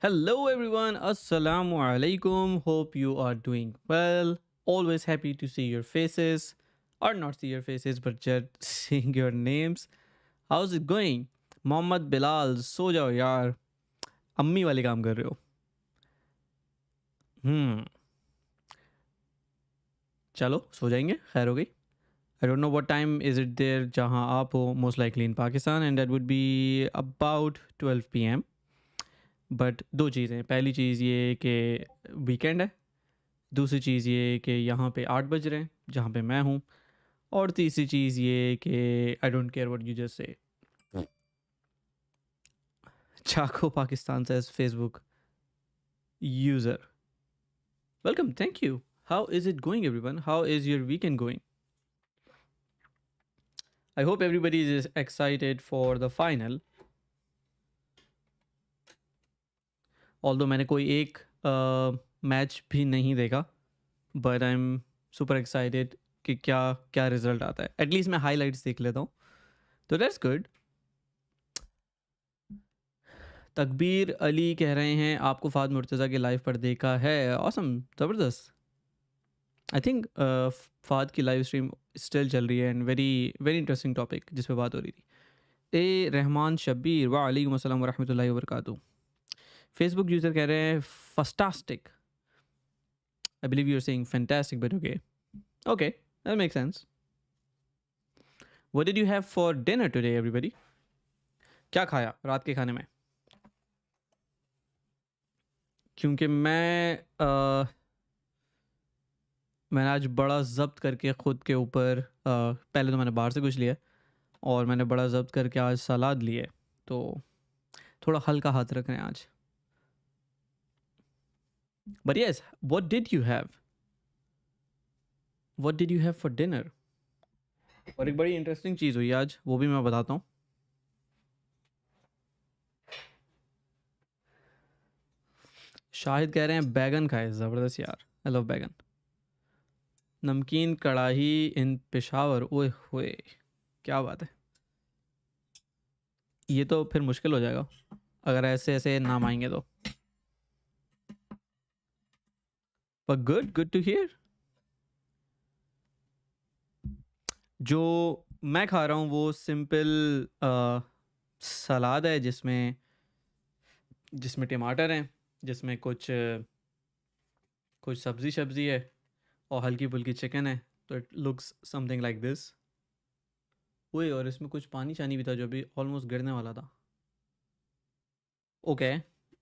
Hello everyone, Assalamu alaikum. Hope you are doing well. Always happy to see your faces, or not see your faces, but just seeing your names. How's it going? Mohammad Bilal सो जाओ यार, अम्मी वाले काम कर रहे हो. हम्म चलो सो जाएंगे, खैर हो गई. I don't know what time is it there जहाँ आप हो, most likely in Pakistan, and that would be about 12 p.m. But दो चीज़ें, पहली चीज़ ये कि वीकेंड है, दूसरी चीज़ ये कि यहाँ पे 8 बज रहे हैं जहाँ पे मैं हूँ, और तीसरी चीज़ ये कि I don't care what you just say. चाको Pakistan says Facebook user. Welcome, thank you. How is it going everyone? How is your weekend going? I hope everybody is excited for the final. Although मैंने कोई एक match भी नहीं देखा, but I am super excited कि क्या क्या result आता है. एटलीस्ट मैं हाईलाइट्स देख लेता हूँ, तो दैट्स गुड. तकबीर अली कह रहे हैं आपको फाद मुर्तज़ा के लाइव पर देखा है. ऑसम, ज़बरदस्त. आई थिंक फाद की लाइव स्ट्रीम स्टिल चल रही है, and very very interesting topic जिस पे बात हो रही थी. ए रहमान शब्बीर वालेकुम अस्सलाम वरहमतुल्लाहि वबरकातुहू. फेसबुक यूज़र कह रहे हैं fantastic. I believe you are saying fantastic, but okay okay, that make sense. What did you have for dinner today everybody? क्या खाया रात के खाने में? क्योंकि मैंने आज बड़ा ज़ब्त करके ख़ुद के ऊपर, पहले तो मैंने बाहर से कुछ लिया और मैंने बड़ा ज़ब्त करके आज सलाद लिए, तो थोड़ा हल्का हाथ रख रहे हैं आज. But yes, what did you have? What did you have for dinner? और एक बड़ी इंटरेस्टिंग चीज़ हुई आज, वो भी मैं बताता हूँ. शाहिद कह रहे हैं बैगन खाए. ज़बरदस्त यार, आई लव बैगन. नमकीन कढ़ाई इन पेशावर, ओए होए, क्या बात है. ये तो फिर मुश्किल हो जाएगा अगर ऐसे ऐसे नाम आएंगे तो. पर गुड गुड टू हियर. जो मैं खा रहा हूँ वो सिंपल सलाद है, जिसमें जिसमें टमाटर हैं, जिसमें कुछ कुछ सब्ज़ी है और हल्की फुल्की चिकन है, तो it looks something like this. ओए, और इसमें कुछ पानी शानी भी था जो अभी ऑलमोस्ट गिरने वाला था. ओके,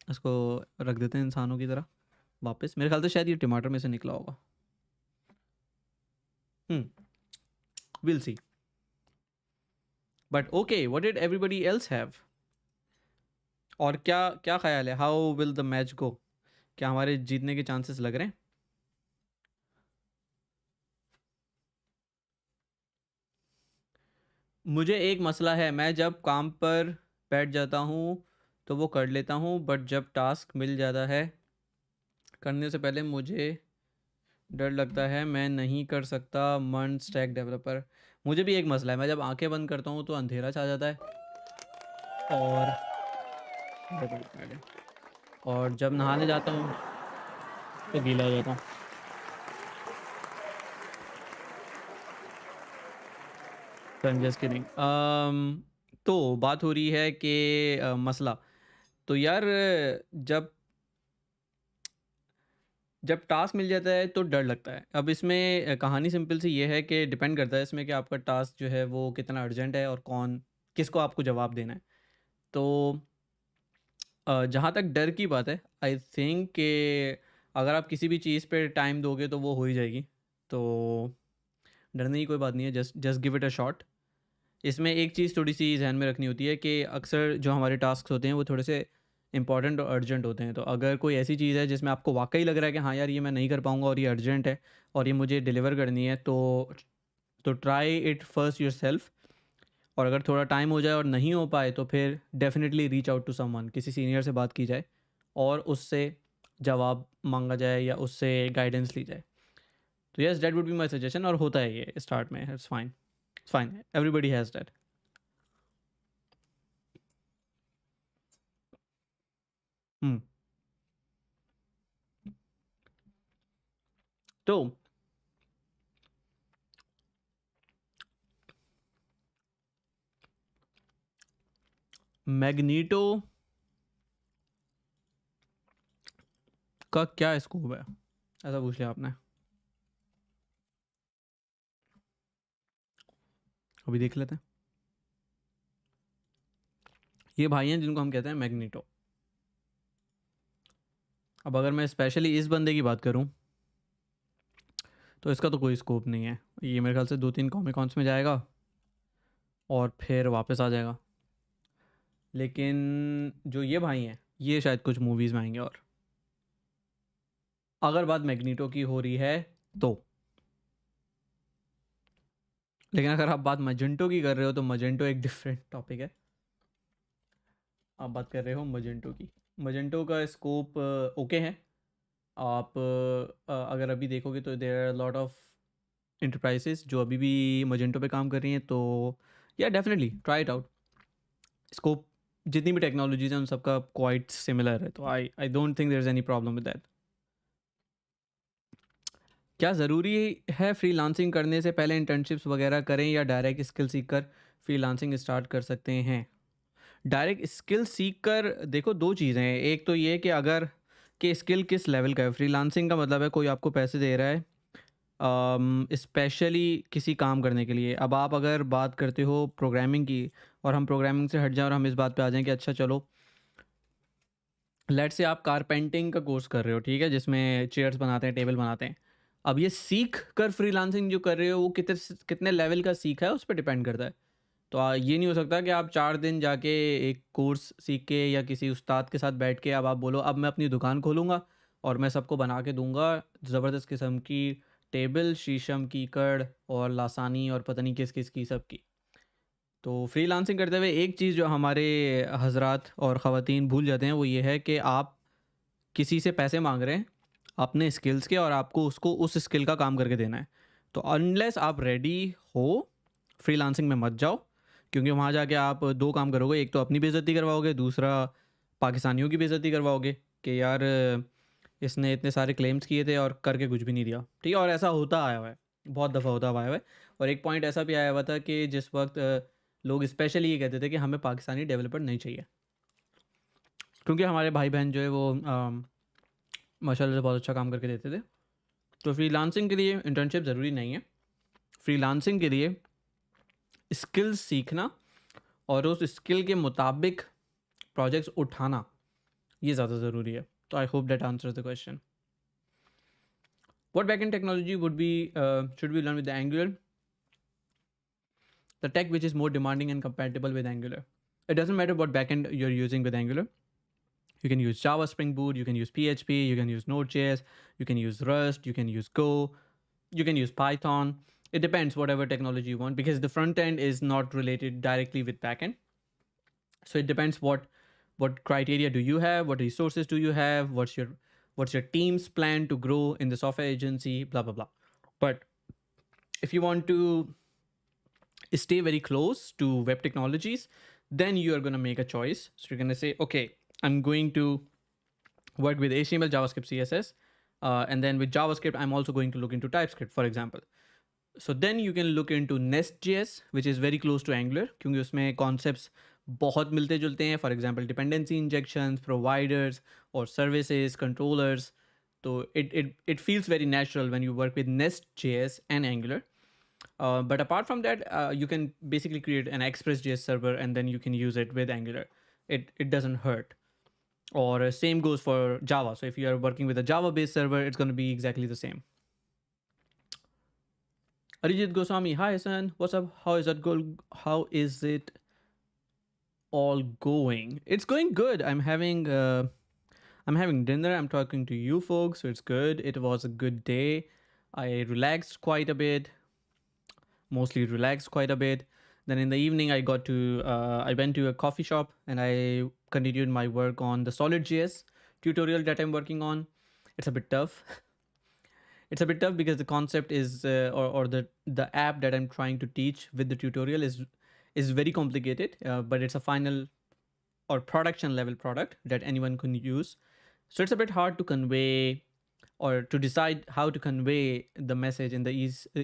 इसको रख देते हैं इंसानों की तरह वापस. मेरे ख्याल से शायद ये टमाटर में से निकला होगा. Will see. But okay, what did everybody else have? और क्या क्या ख्याल है, हाउ विल द मैच गो? क्या हमारे जीतने के चांसेस लग रहे हैं? मुझे एक मसला है, मैं जब काम पर बैठ जाता हूँ तो वो कर लेता हूँ, बट जब टास्क मिल जाता है करने से पहले मुझे डर लगता है मैं नहीं कर सकता. मन स्टैक डेवलपर. मुझे भी एक मसला है, मैं जब आंखें बंद करता हूँ तो अंधेरा छा जाता है, और जब नहाने जाता हूँ तो गीला हो जाता हूँ. Just kidding. तो बात हो रही है कि मसला तो यार, जब जब टास्क मिल जाता है तो डर लगता है. अब इसमें कहानी सिंपल सी ये है कि डिपेंड करता है इसमें कि आपका टास्क जो है वो कितना अर्जेंट है और कौन किसको आपको जवाब देना है. तो जहाँ तक डर की बात है, आई थिंक कि अगर आप किसी भी चीज़ पे टाइम दोगे तो वो हो ही जाएगी. तो डरने की कोई बात नहीं है, just just give it a shot. इसमें एक चीज़ थोड़ी सी ध्यान में रखनी होती है कि अक्सर जो हमारे टास्क होते हैं वो थोड़े से इंपॉर्टेंट और अर्जेंट होते हैं. तो अगर कोई ऐसी चीज़ है जिसमें आपको वाकई लग रहा है कि हाँ यार ये मैं नहीं कर पाऊँगा और ये अर्जेंट है और ये मुझे डिलीवर करनी है, तो try it first your self. और अगर थोड़ा टाइम हो जाए और नहीं हो पाए तो फिर definitely reach out to someone, किसी सीनियर से बात की जाए और उससे जवाब मांगा जाए या उससे गाइडेंस ली जाए. तो yes, that would be my suggestion. और होता है ये स्टार्ट में, it's fine, it's fine, everybody has that. Hmm तो मैग्नीटो का क्या स्कोप है, ऐसा पूछ लिया आपने। अभी देख लेते हैं। ये भाई हैं जिनको हम कहते हैं मैग्नीटो। अब अगर मैं स्पेशली इस बंदे की बात करूं तो इसका तो कोई स्कोप नहीं है। ये मेरे ख्याल से 2-3 कॉमिक कॉन्स में जाएगा और फिर वापस आ जाएगा। लेकिन जो ये भाई हैं ये शायद कुछ मूवीज़ में आएंगे। और अगर बात मैग्नीटो की हो रही है तो, लेकिन अगर आप बात मजेंटो की कर रहे हो तो मजेंटो एक डिफरेंट टॉपिक है। आप बात कर रहे हो मजेंटो की। मजेंटो का स्कोप ओके है। आप अगर अभी देखोगे तो there are lot of enterprises जो अभी भी मजेंटो पे काम कर रही हैं, तो या definitely try it out. Scope जितनी भी टेक्नोलॉजीज हैं उन सबका क्वाइट सिमिलर है, तो I don't think there is any problem with that. क्या ज़रूरी है फ्रीलांसिंग करने से पहले इंटर्नशिप्स वगैरह करें या डायरेक्ट स्किल सीख कर फ्रीलांसिंग स्टार्ट कर सकते हैं? डायरेक्ट स्किल सीख कर देखो, दो चीज़ें हैं। एक तो ये कि अगर कि स्किल किस लेवल का है। फ्रीलांसिंग का मतलब है कोई आपको पैसे दे रहा है स्पेशली किसी काम करने के लिए। अब आप अगर बात करते हो प्रोग्रामिंग की, और हम प्रोग्रामिंग से हट जाएं और हम इस बात पे आ जाएं कि अच्छा चलो लेट से आप कारपेंटिंग का कोर्स कर रहे हो, ठीक है, जिसमें चेयर्स बनाते हैं, टेबल बनाते हैं। अब ये सीख कर फ्रीलांसिंग जो कर रहे हो वो कितने कितने लेवल का सीखा है उस पर डिपेंड करता है। तो ये नहीं हो सकता कि आप 4 दिन जाके एक कोर्स सीख के या किसी उस्ताद के साथ बैठ के अब आप बोलो अब मैं अपनी दुकान खोलूँगा और मैं सबको बना के दूंगा ज़बरदस्त किस्म की टेबल, शीशम की कड़ और लासानी और पता नहीं किस किस की सब की। तो फ्रीलांसिंग करते हुए एक चीज़ जो हमारे हजरात और ख़वातीन भूल जाते हैं वो ये है कि आप किसी से पैसे मांग रहे हैं अपने स्किल्स के, और आपको उसको उस स्किल का काम करके देना है। तो अनलेस आप रेडी हो फ्रीलांसिंग में मत जाओ, क्योंकि वहाँ जाके आप दो काम करोगे। एक तो अपनी बेइज्जती करवाओगे, दूसरा पाकिस्तानियों की बेइज्जती करवाओगे कि यार इसने इतने सारे क्लेम्स किए थे और करके कुछ भी नहीं दिया, ठीक है। और ऐसा होता आया हुआ है, बहुत दफ़ा होता आया हुआ है। और एक पॉइंट ऐसा भी आया हुआ था कि जिस वक्त लोग स्पेशली ये कहते थे कि हमें पाकिस्तानी डेवलपर नहीं चाहिए, क्योंकि हमारे भाई बहन जो है वो माशाल्लाह से बहुत अच्छा काम करके देते थे। तो फ्रीलांसिंग के लिए इंटर्नशिप ज़रूरी नहीं है। फ्रीलांसिंग के लिए स्किल्स सीखना और उस स्किल के मुताबिक प्रोजेक्ट्स उठाना ये ज़्यादा ज़रूरी है। तो I hope that answers the question. What backend technology would be should we learn with the Angular? The tech which is more demanding and compatible with Angular. It doesn't matter what backend you're using with Angular. You can use Java, Spring Boot, you can use PHP, you can use Node.js, you can use Rust, you can use Go, you can use Python. It depends whatever technology you want, because the front end is not related directly with backend. So it depends what criteria do you have, what resources do you have, what's your team's plan to grow in the software agency, blah blah blah. But if you want to stay very close to web technologies, then you are going to make a choice. So you're going to say, okay, I'm going to work with HTML, JavaScript, CSS, and then with JavaScript I'm also going to look into TypeScript, for example. So then you can look into Nest.js, which is very close to Angular, क्योंकि उसमें concepts बहुत मिलते जुलते हैं. For example, dependency injections, providers, or services, controllers. So it feels very natural when you work with Nest.js and Angular. But apart from that, you can basically create an Express.js server and then you can use it with Angular. It doesn't hurt. Or same goes for Java. So if you are working with a Java-based server, it's going to be exactly the same. Arijit Goswami, hi Hassan, what's up? How is it all going? It's going good. I'm having dinner. I'm talking to you folks, so it's good. It was a good day. I relaxed quite a bit. Mostly relaxed quite a bit. Then in the evening, I went to a coffee shop and I continued my work on the Solid.js tutorial that I'm working on. It's a bit tough. It's a bit tough because the concept is, or the app that I'm trying to teach with the tutorial is very complicated, but it's a final or production level product that anyone can use. So it's a bit hard to convey or to decide how to convey the message in the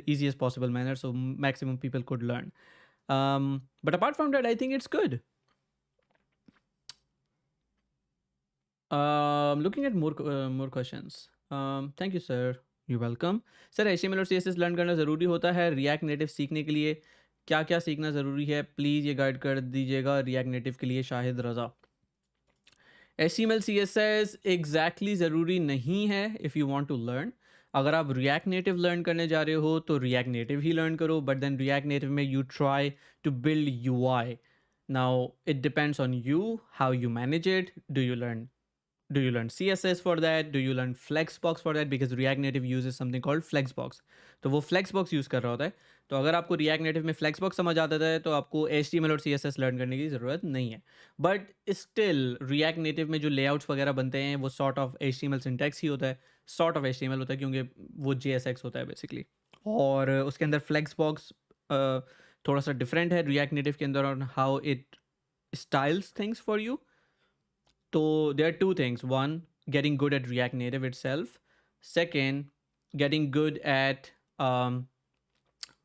easiest possible manner so maximum people could learn. But apart from that, I think it's good. Looking at more questions. Thank you sir. You're welcome. Sir HTML और CSS learn करना ज़रूरी होता है react native सीखने के लिए? क्या क्या सीखना ज़रूरी है, प्लीज़ ये गाइड कर दीजिएगा रिएक्ट नेटिव के लिए। Shahid Raza. HTML CSS exactly ज़रूरी नहीं है if you want to learn. अगर आप रिएक्ट नेटिव लर्न करने जा रहे हो तो रिएक्ट नेटिव ही लर्न करो, बट देन रिएक्ट नेटिव में you try to build UI. Now it depends on you how you manage it. Do you learn CSS for that? Do you learn Flexbox for that? Because React Native uses something called Flexbox. तो वो Flexbox use कर रहा होता है. तो अगर आपको React Native में Flexbox समझ आता है तो आपको HTML और CSS लर्न करने की ज़रूरत नहीं है. बट स्टिल React Native में जो लेआउट्स वगैरह बनते हैं वो सॉर्ट ऑफ HTML सिंटैक्स ही होता है, सॉर्ट ऑफ HTML होता है क्योंकि वो JSX होता है बेसिकली. और उसके अंदर Flexbox थोड़ा सा डिफरेंट है React Native के अंदर on how it styles things for you. So there are two things. One, getting good at React Native itself. Second, getting good at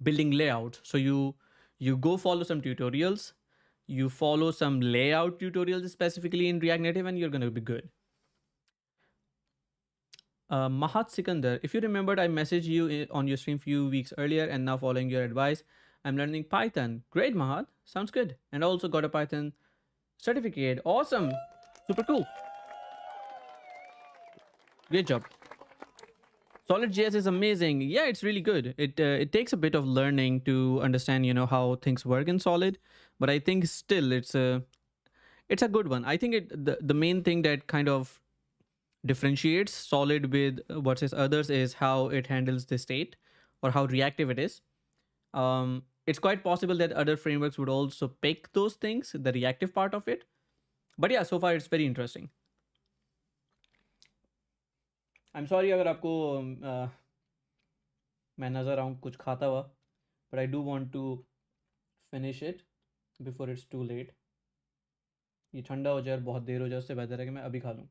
building layouts. So you go follow some tutorials. You follow some layout tutorials specifically in React Native and you're going to be good. Mahat Sikandar, if you remembered, I messaged you on your stream few weeks earlier and now following your advice, I'm learning Python. Great, Mahat. Sounds good. And I also got a Python certificate. Awesome. Super cool. Great job. Solid.js is amazing. Yeah, it's really good. It takes a bit of learning to understand, how things work in Solid, but I think still it's a good one. I think the main thing that kind of differentiates Solid with versus others is how it handles the state or how reactive it is. It's quite possible that other frameworks would also pick those things, the reactive part of it. But yeah, so far it's very interesting. I'm sorry अगर आपको मैं नज़र आऊँ कुछ खाता हुआ, but I do want to finish it before it's too late. ये ठंडा हो जाए और बहुत देर हो जाए, उससे बेहतर है कि मैं अभी खा लूँ.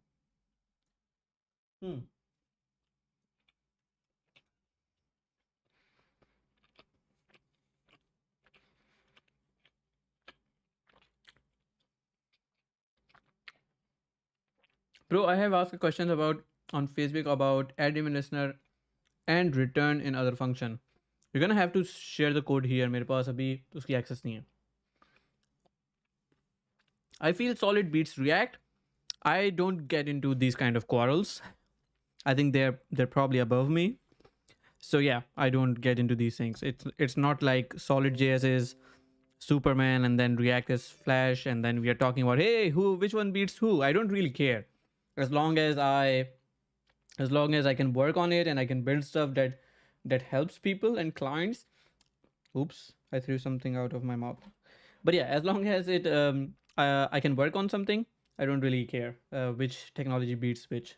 Bro, I have asked questions about on Facebook about admin listener and return in other function. You're gonna have to share the code here. मेरे पास अभी उसकी access नहीं है. I feel Solid beats React. I don't get into these kind of quarrels. I think they're probably above me. So yeah, I don't get into these things. It's not like Solid.js is Superman and then React is Flash and then we are talking about, hey, which one beats who? I don't really care. As long as I can work on it and I can build stuff that helps people and clients. Oops, I threw something out of my mouth. But yeah, as long as I can work on something, I don't really care which technology beats which.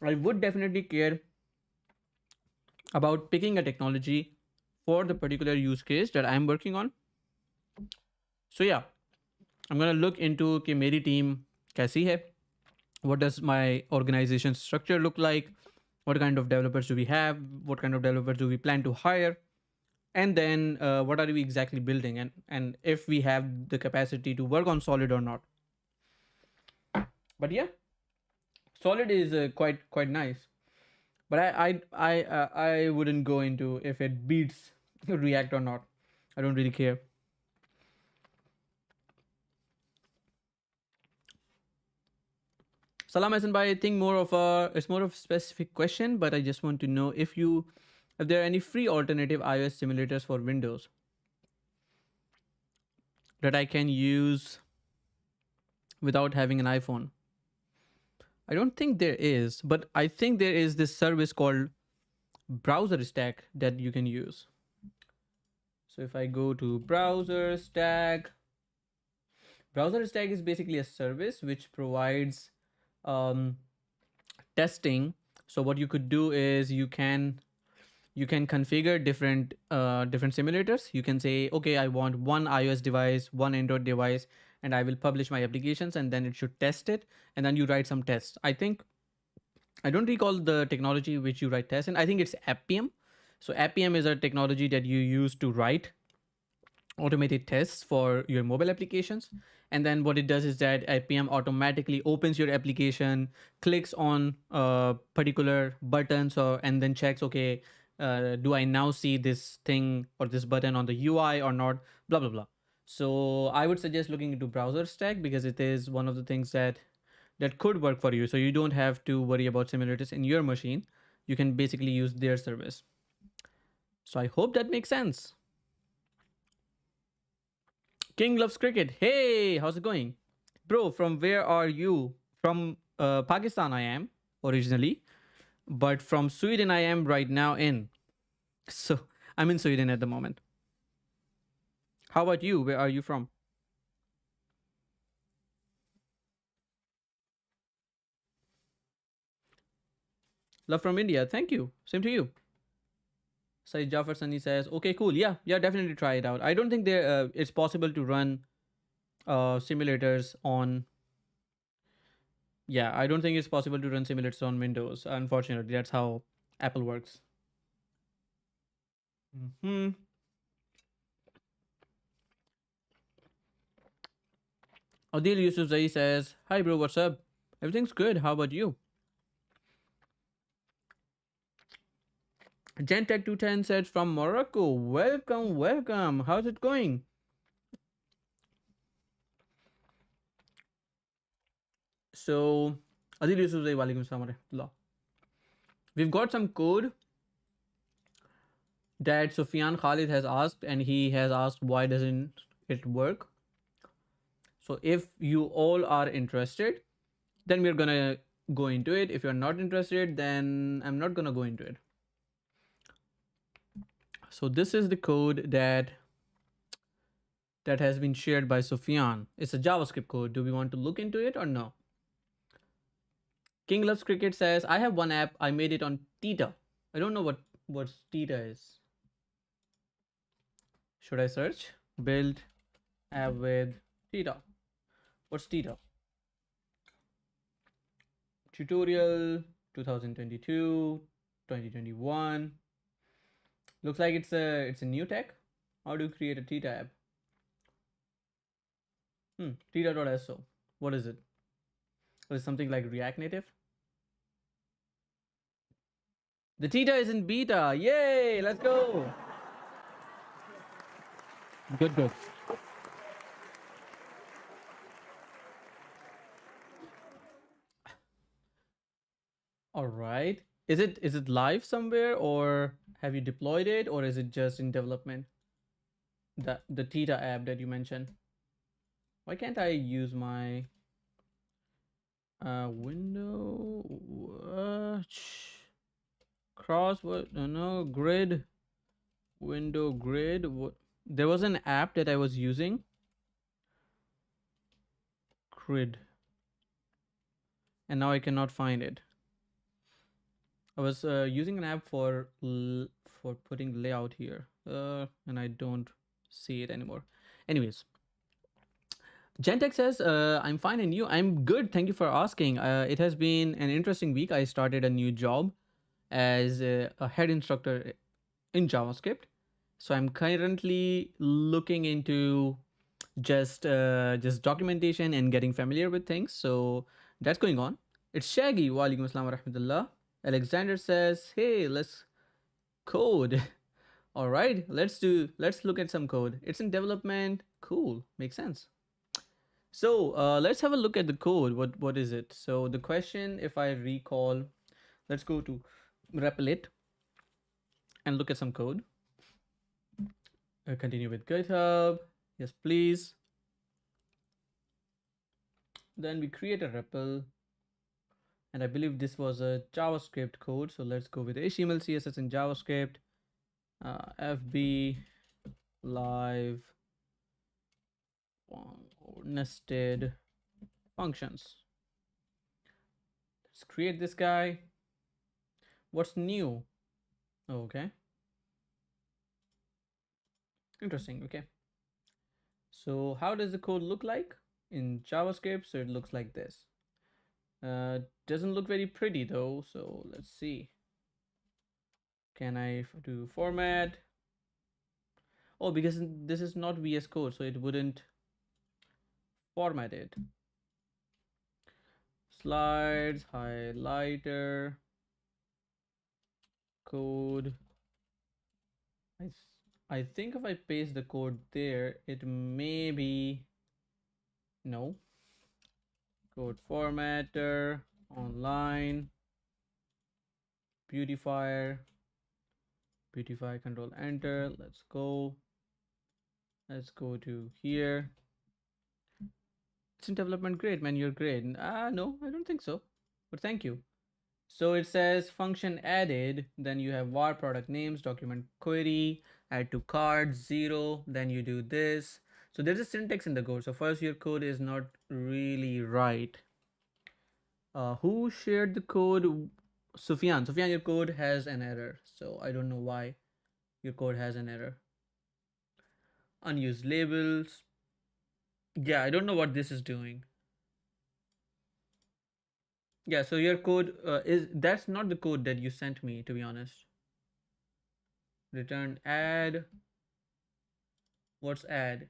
I would definitely care about picking a technology for the particular use case that I'm working on. So yeah, I'm gonna look into कि मेरी team कैसी है, what does my organization structure look like, what kind of developers do we have, what kind of developers do we plan to hire, and then what are we exactly building, and if we have the capacity to work on Solid or not. But yeah, Solid is quite nice, but I wouldn't go into if it beats React or not. I don't really care. Salam Hasan Bhai, I think it's more of a specific question, but I just want to know if there are any free alternative iOS simulators for Windows that I can use without having an iPhone. I don't think there is, but I think there is this service called Browser Stack that you can use. So if I go to Browser Stack is basically a service which provides testing. So what you could do is you can configure different simulators. You can say, okay, I want one iOS device, one Android device, and I will publish my applications, and then it should test it, and then you write some tests. I don't recall the technology which you write tests in. I think it's Appium. So Appium is a technology that you use to write automated tests for your mobile applications. And then what it does is that Appium automatically opens your application, clicks on particular buttons, and then checks, okay, do I now see this thing or this button on the UI or not? Blah blah blah. So I would suggest looking into browser stack, because it is one of the things that could work for you. So you don't have to worry about simulators in your machine. You can basically use their service. So I hope that makes sense. King loves cricket. Hey, how's it going? Bro, from where are you? From Pakistan, I am originally, but from Sweden, I am right now in. So I'm in Sweden at the moment. How about you? Where are you from? Love from India. Thank you. Same to you. Said Jafar Sunny says, okay, cool. Yeah, definitely try it out. I don't think it's possible to run simulators on. Yeah, I don't think it's possible to run simulators on Windows. Unfortunately, that's how Apple works. Hmm. Adil Yusufzai says, hi bro, what's up? Everything's good. How about you? Gentech210 said from Morocco. Welcome, welcome. How's it going? So, Adil Yusufzai, walaikum salam wa rahmatullah. We've got some code that Sufyan Khalid has asked, and he has asked why doesn't it work. So if you all are interested, then we're gonna go into it. If you're not interested, then I'm not gonna go into it. So this is the code that has been shared by Sufyan. It's a JavaScript code. Do we want to look into it or no? King Loves Cricket says, I have one app. I made it on Tita. I don't know what Tita is. Should I search? Build app with Tita. What's Tita? Tutorial 2022, 2021. Looks like it's a new tech. How do you create a Tita app? Tita.so. What is it? Is it something like React Native? The Tita is in beta. Yay! Let's go. Good, good. All right. Is it live somewhere, or have you deployed it, or is it just in development? The Tita app that you mentioned. Why can't I use my window cross what no grid window grid? What, there was an app that I was using, grid, and now I cannot find it. I was using an app for putting layout here, and I don't see it anymore. Anyways, Gentech says, I'm fine, and you? I'm good. Thank you for asking. It has been an interesting week. I started a new job as a head instructor in JavaScript. So I'm currently looking into just documentation and getting familiar with things. So that's going on. It's Shaggy. Walaikum assalam wa rahmatullah. Alexander says, hey, let's code. All right, let's look at some code. It's in development. Cool. Makes sense. So let's have a look at the code. What is it? So the question, if I recall, let's go to Replit and look at some code. Continue with GitHub. Yes, please. Then we create a REPL. And I believe this was a JavaScript code. So let's go with HTML, CSS, and JavaScript. FB live nested functions. Let's create this guy. What's new? Okay. Interesting. Okay. So how does the code look like? in JavaScript. So it looks like this. Doesn't look very pretty though. So let's see. Can I do format? Oh, because this is not VS Code, so it wouldn't format it. Slides, highlighter, code. I think if I paste the code there, it may be, no. Code formatter, online, beautifier, control enter. Let's go. Let's go to here. It's in development. Great, man. You're great. No, I don't think so. But thank you. So it says function added, then you have var product names, document query, add to cart 0, then you do this. So there's a syntax in the code. So first, your code is not really right. Who shared the code? Sufyan. Sufyan, your code has an error. So I don't know why your code has an error. Unused labels. Yeah, I don't know what this is doing. Yeah, so your code that's not the code that you sent me, to be honest. Return add. What's add?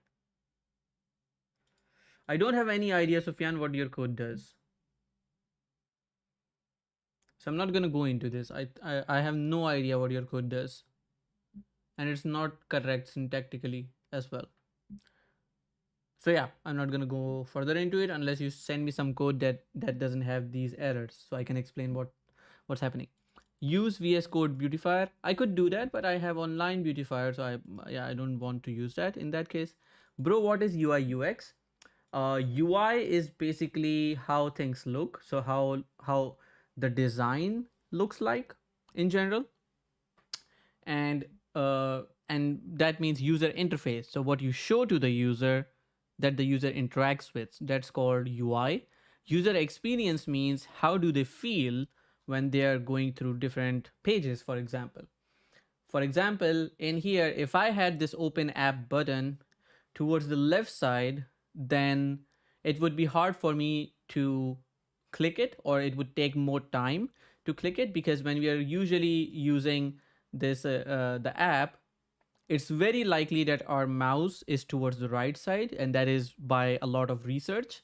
I don't have any idea, Sufyan, what your code does. So I'm not going to go into this. I have no idea what your code does. And it's not correct syntactically as well. So yeah, I'm not going to go further into it unless you send me some code that doesn't have these errors, so I can explain what's happening. Use VS Code beautifier. I could do that, but I have online beautifier, so I don't want to use that in that case. Bro, what is UI UX? UI is basically how things look. So how the design looks like in general, and that means user interface. So what you show to the user that the user interacts with, that's called UI. User experience means how do they feel when they are going through different pages, for example. For example, in here, if I had this open app button towards the left side, then it would be hard for me to click it, or it would take more time to click it, because when we are usually using this the app, it's very likely that our mouse is towards the right side, and that is by a lot of research.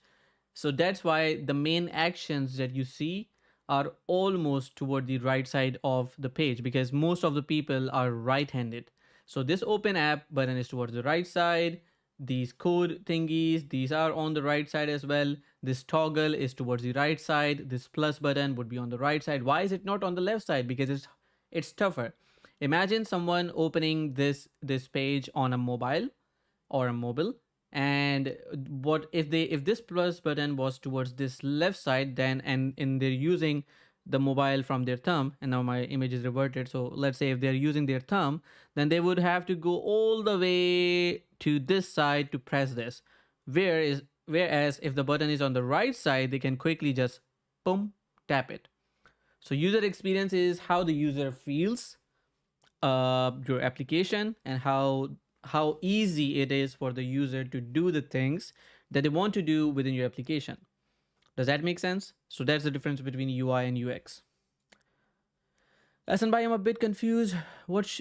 So that's why the main actions that you see are almost toward the right side of the page, because most of the people are right-handed. So this open app button is towards the right side. These code thingies, these are on the right side as well. This toggle is towards the right side. This plus button would be on the right side. Why is it not on the left side? Because it's tougher. Imagine someone opening this page on a mobile or a mobile, and what if this plus button was towards this left side, then and they're using the mobile from their thumb, and now my image is reverted. So let's say if they're using their thumb, then they would have to go all the way to this side to press this. Whereas if the button is on the right side, they can quickly just boom, tap it. So user experience is how the user feels your application, and how easy it is for the user to do the things that they want to do within your application. Does that make sense? So that's the difference between UI and UX. Listen, I'm a bit confused.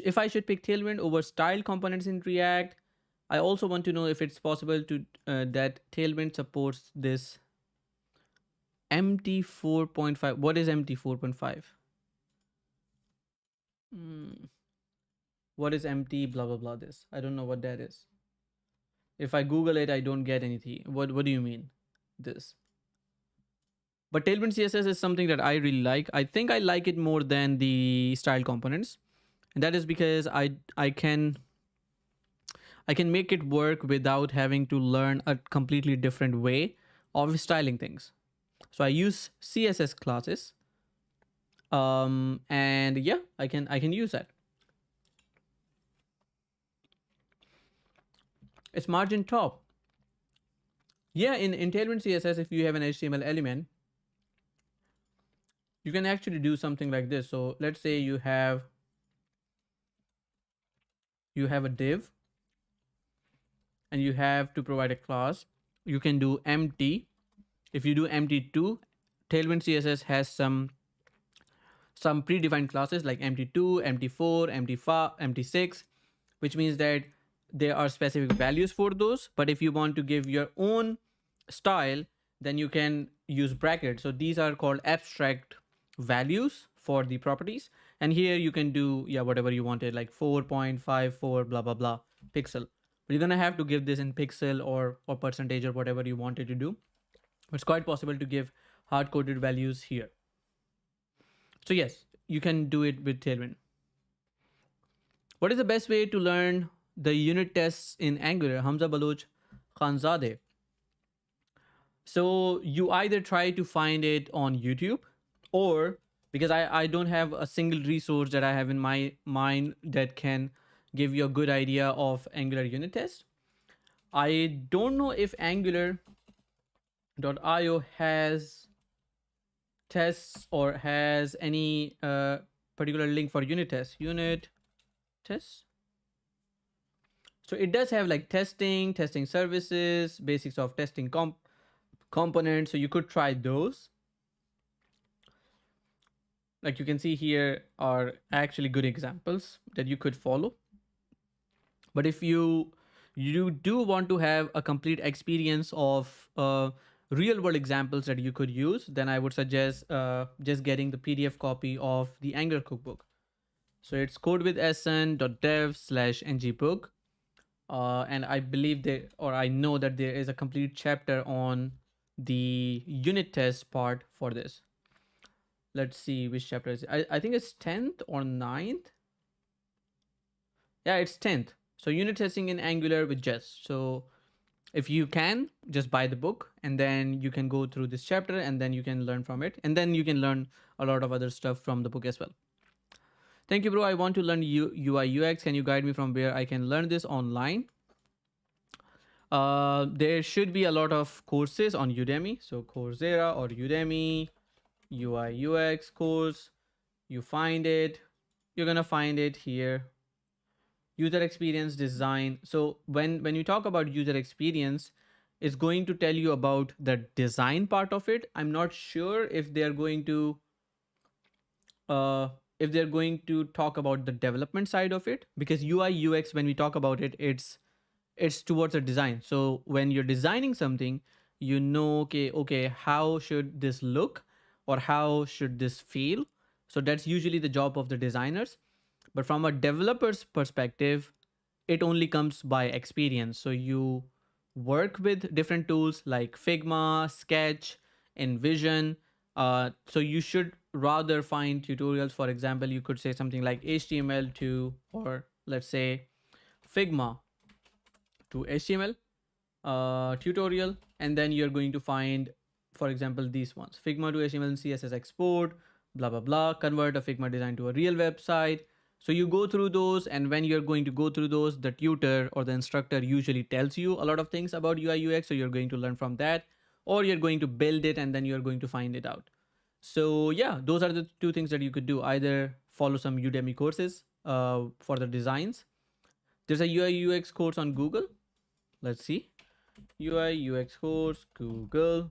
If I should pick Tailwind over style components in React? I also want to know if it's possible to that Tailwind supports this MT 4.5. What is MT 4.5? What is MT blah blah blah this? I don't know what that is. If I Google it, I don't get anything. What do you mean this? But Tailwind CSS is something that I really like. I think I like it more than the style components. And that is because I can make it work without having to learn a completely different way of styling things. So I use CSS classes. And yeah, I can use that. It's margin top. Yeah, in Tailwind CSS, if you have an HTML element, you can actually do something like this. So let's say you have a div, and you have to provide a class you can do empty. If you do empty2, Tailwind CSS has some predefined classes like empty2, empty4, empty5, empty6, which means that there are specific values for those. But if you want to give your own style, then you can use brackets. So these are called abstract values for the properties. And here you can do, yeah, whatever you wanted, like 4.54, blah, blah, blah, pixel. But you're going to have to give this in pixel or percentage or whatever you wanted to do. It's quite possible to give hard-coded values here. So yes, you can do it with Tailwind. What is the best way to learn the unit tests in Angular? Hamza Baloch Khanzadeh. So you either try to find it on YouTube, or because I don't have a single resource that I have in my mind that can give you a good idea of Angular unit test. I don't know if Angular.io has tests or has any particular link for unit tests. Unit tests. So it does have like testing services, basics of testing components. So you could try those. Like you can see here are actually good examples that you could follow. But if you do want to have a complete experience of real world examples that you could use, then I would suggest just getting the PDF copy of the Angular cookbook. So it's codewithahsan.dev/ngbook. And I believe that, or I know that there is a complete chapter on the unit test part for this. Let's see which chapter is it. I think it's 10th or 9th. Yeah, it's 10th. So unit testing in Angular with Jest. So if you can, just buy the book and then you can go through this chapter and then you can learn from it. And then you can learn a lot of other stuff from the book as well. Thank you, bro. I want to learn UI UX. Can you guide me from where I can learn this online? There should be a lot of courses on Udemy. So Coursera or Udemy, UI UX course. You find it. You're going to find it here. User experience design. So when you talk about user experience, it's going to tell you about the design part of it. I'm not sure if they're going to talk about the development side of it, because UI UX, when we talk about it, it's towards a design. So when you're designing something, you know, okay, how should this look or how should this feel? So that's usually the job of the designers. But from a developer's perspective, it only comes by experience. So you work with different tools like Figma, Sketch, InVision. So you should rather find tutorials. For example, you could say something like HTML to, or let's say Figma to HTML tutorial. And then you're going to find, for example, these ones: Figma to HTML and CSS export, blah, blah, blah, convert a Figma design to a real website. So you go through those, and when you're going to go through those, the tutor or the instructor usually tells you a lot of things about UI UX. So you're going to learn from that, or you're going to build it and then you're going to find it out. So yeah, those are the two things that you could do. Either follow some Udemy courses for the designs. There's a UI UX course on Google. Let's see. UI UX course, Google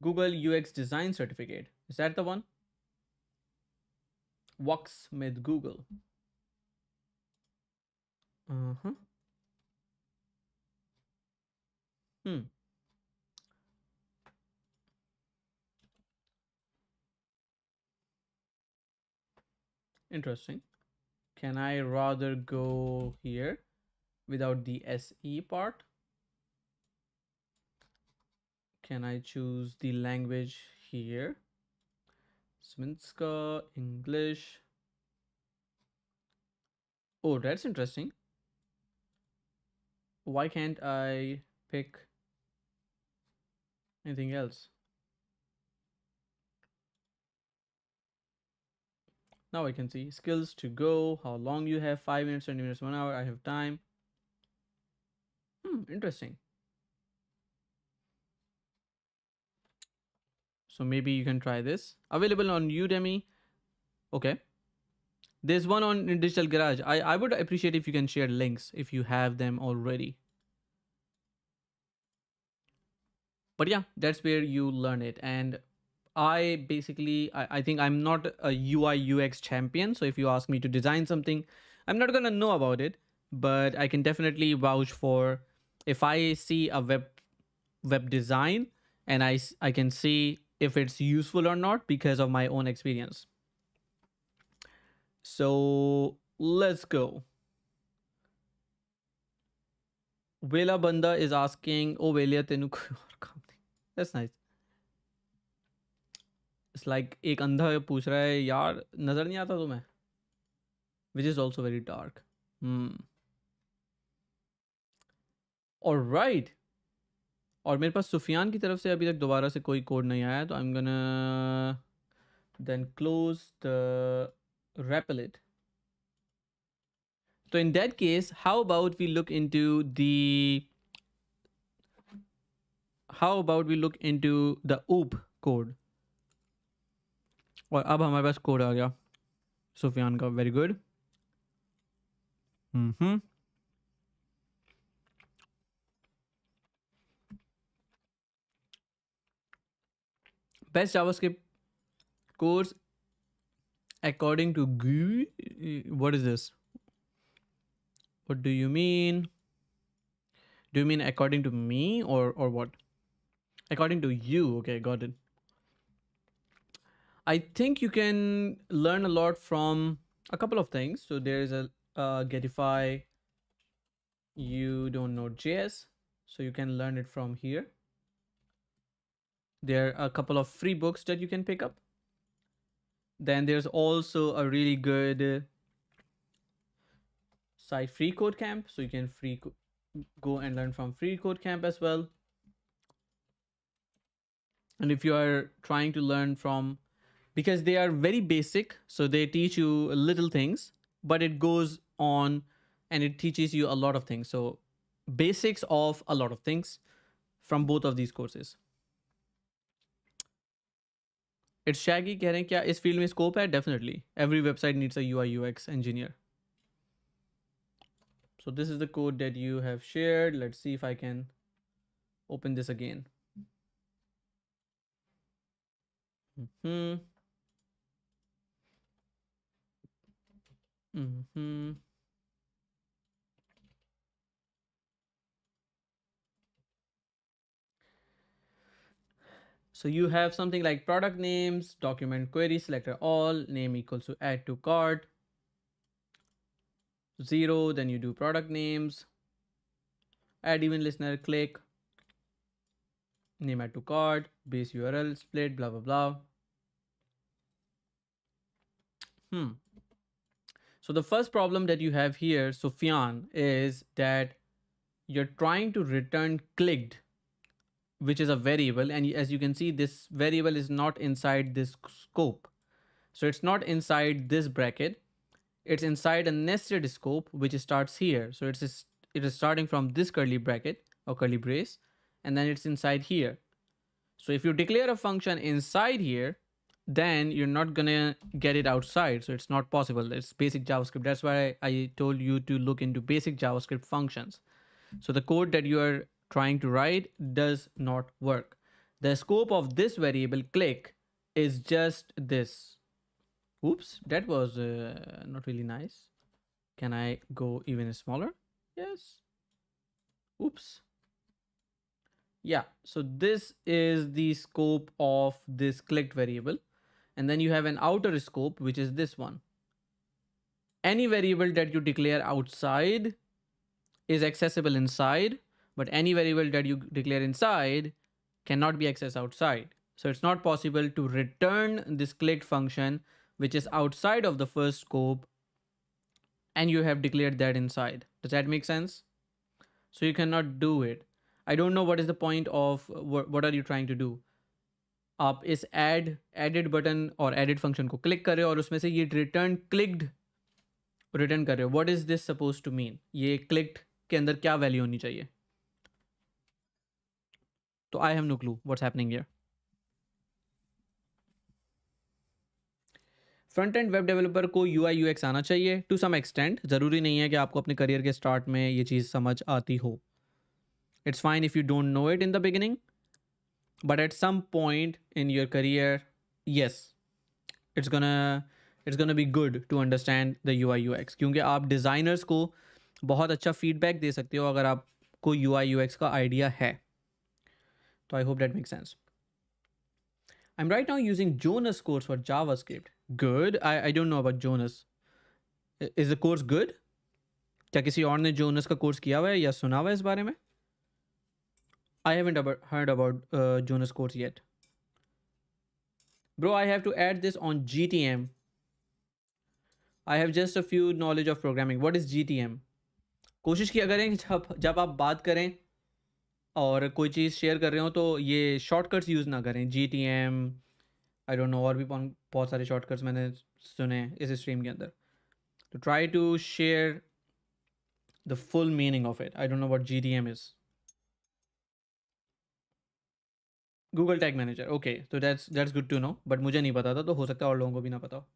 UX design certificate. Is that the one? Works with Google. Interesting. Can I rather go here without the SE part? Can I choose the language here? Svenska, English. Oh, that's interesting. Why can't I pick anything else? Now I can see skills to go, how long you have, 5 minutes, 20 minutes, 1 hour. I have time. Interesting. So maybe you can try this. Available on Udemy. Okay. There's one on Digital Garage. I would appreciate if you can share links if you have them already. But yeah, that's where you learn it. And I basically, I think I'm not a UI UX champion. So if you ask me to design something, I'm not gonna know about it. But I can definitely vouch for, if I see a web design, and I can see if it's useful or not because of my own experience. So let's go. Vela Banda is asking, oh Velia tenu koi aur kaam nahi." That's nice. It's like एक अंधा पूछ रहा है यार नजर नहीं आता तुम्हें, which is also very dark. All right. और मेरे पास सुफियान की तरफ से अभी तक दोबारा से कोई कोड नहीं आया, तो I am gonna then close the Replit. So in that case, how about we look into the OOP code. और अब हमारे पास कोड आ गया सुफियान का. Very good. Best JavaScript course according to GUI. What is this? What do you mean? Do you mean according to me or what? According to you. Okay, got it. I think you can learn a lot from a couple of things. So there's a Getify. You don't know JS, so you can learn it from here. There are a couple of free books that you can pick up. Then there's also a really good site, Free Code Camp. So you can go and learn from Free Code Camp as well. And if you are trying to learn from, because they are very basic, so they teach you little things, but it goes on and it teaches you a lot of things. So basics of a lot of things from both of these courses. It's Shaggy कह रहे हैं क्या इस field में scope है? Definitely. Every website needs a UI UX engineer. So this is the code that you have shared. Let's see if I can open this again. So you have something like product names, document query, selector all, name equals to add to cart, 0, then you do product names, add even listener, click, name add to cart, base URL, split, blah, blah, blah. So the first problem that you have here, Sufyan, is that you're trying to return clicked, which is a variable. And as you can see, this variable is not inside this scope. So it's not inside this bracket. It's inside a nested scope, which starts here. So it is starting from this curly bracket or curly brace, and then it's inside here. So if you declare a function inside here, then you're not gonna get it outside. So it's not possible. It's basic JavaScript. That's why I told you to look into basic JavaScript functions. So the code that you are trying to write does not work. The scope of this variable click is just this. Oops, that was not really nice. Can I go even smaller? Yes. Oops. Yeah, so this is the scope of this clicked variable. And then you have an outer scope, which is this one. Any variable that you declare outside is accessible inside, but any variable that you declare inside cannot be accessed outside. So it's not possible to return this clicked function, which is outside of the first scope, and you have declared that inside. Does that make sense? So you cannot do it. I don't know what is the point of what are you trying to do. आप इस edit button और edit function को click कर रहे हो और उसमें से ये रिटर्न क्लिक्ड रिटर्न कर रहे हो. What is this suppose to mean? ये क्लिक्ड के अंदर क्या वैल्यू होनी चाहिए? तो I have no clue what's happening here. Front end web developer को यूआई यूएक्स आना चाहिए टू सम एक्सटेंट. ज़रूरी नहीं है कि आपको अपने करियर के स्टार्ट में ये चीज़ समझ आती हो. It's fine if you don't know it in the beginning. but at some point in your career, yes, it's gonna be good to understand the UI UX, क्योंकि आप designers को बहुत अच्छा feedback दे सकते हो अगर आपको UI UX का idea है. तो I hope that makes sense. I'm right now using Jonas course for JavaScript. Good. I don't know about Jonas. Is the course good? क्या किसी और ने Jonas का course किया हुआ है या सुना हुआ है इस बारे में? I haven't heard about Jonas course yet. Bro, I have to add this on GTM. I have just a few knowledge of programming. What is GTM? कोशिश किया करें कि जब आप बात करें और कोई चीज़ शेयर कर रहे हो तो ये शॉर्टकट्स यूज़ ना करें. GTM, आई डोंट नो, और भी बहुत सारे शॉर्टकट्स मैंने सुने इस स्ट्रीम के अंदर. तो try to share the full meaning of it. I don't know what GTM is. Google tag manager, okay, तो that's good to know, but मुझे नहीं पता था, तो हो सकता है और लोगों को भी ना पता हो.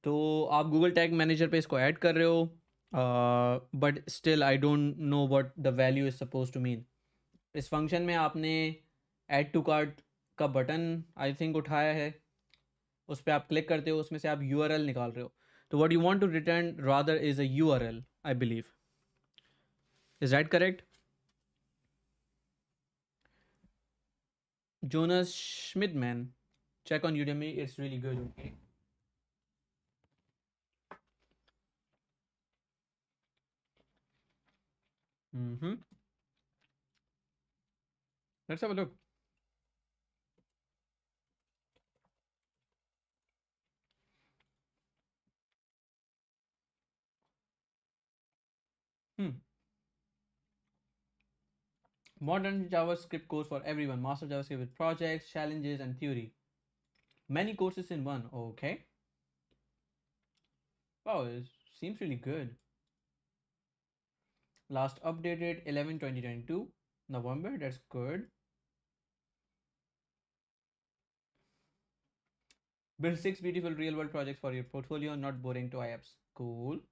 तो आप गूगल टैग मैनेजर पे इसको ऐड कर रहे हो, but still I don't know what the value is suppose to mean. इस फंक्शन में आपने ऐड टू कार्ट का बटन आई थिंक उठाया है, उस पर आप क्लिक करते हो, उसमें से आप URL निकाल रहे हो. तो what you want to return rather is a URL, I believe. Is that correct? Jonas Schmidman, check on Udemy, it's really good. Okay. Let's have a look. Modern JavaScript course for everyone. Master JavaScript with projects, challenges, and theory. Many courses in one. Okay. Wow, it seems really good. Last updated 11/2022 November. That's good. Build 6 beautiful real world projects for your portfolio, not boring to apps. Cool.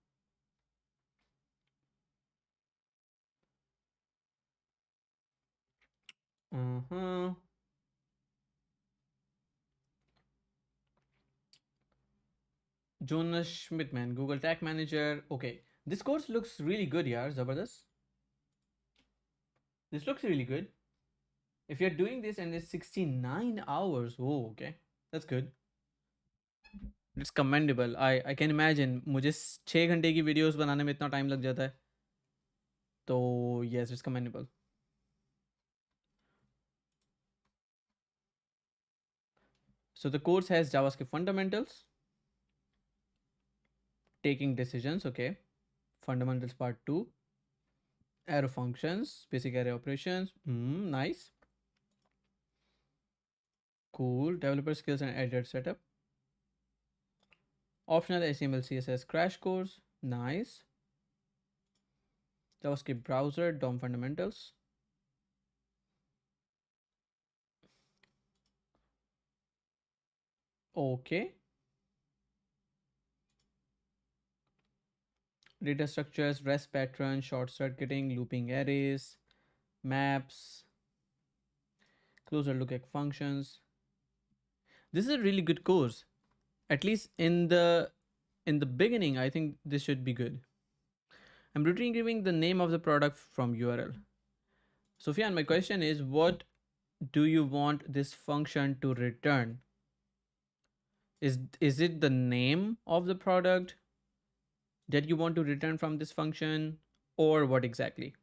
Jonas Schmidtman, Google Tag Manager. Okay, this course looks really good, yaar. Zabardast. This looks really good. If you're doing this and it's 69 hours, oh, okay, that's good. It's commendable. I can imagine. मुझे 6 घंटे की videos बनाने में इतना time लग जाता है. तो yes, it's commendable. So the course has JavaScript fundamentals, taking decisions, okay, fundamentals part 2, arrow functions, basic array operations, nice, cool, developer skills and editor setup, optional HTML CSS crash course, nice, JavaScript browser, DOM fundamentals, okay, data structures, REST patterns, short circuiting, looping arrays, maps, closer look at functions. This is a really good course. At least in the beginning, I think this should be good. I'm retrieving the name of the product from URL. Sufyan, my question is, what do you want this function to return? Is it the name of the product that you want to return from this function, or what exactly?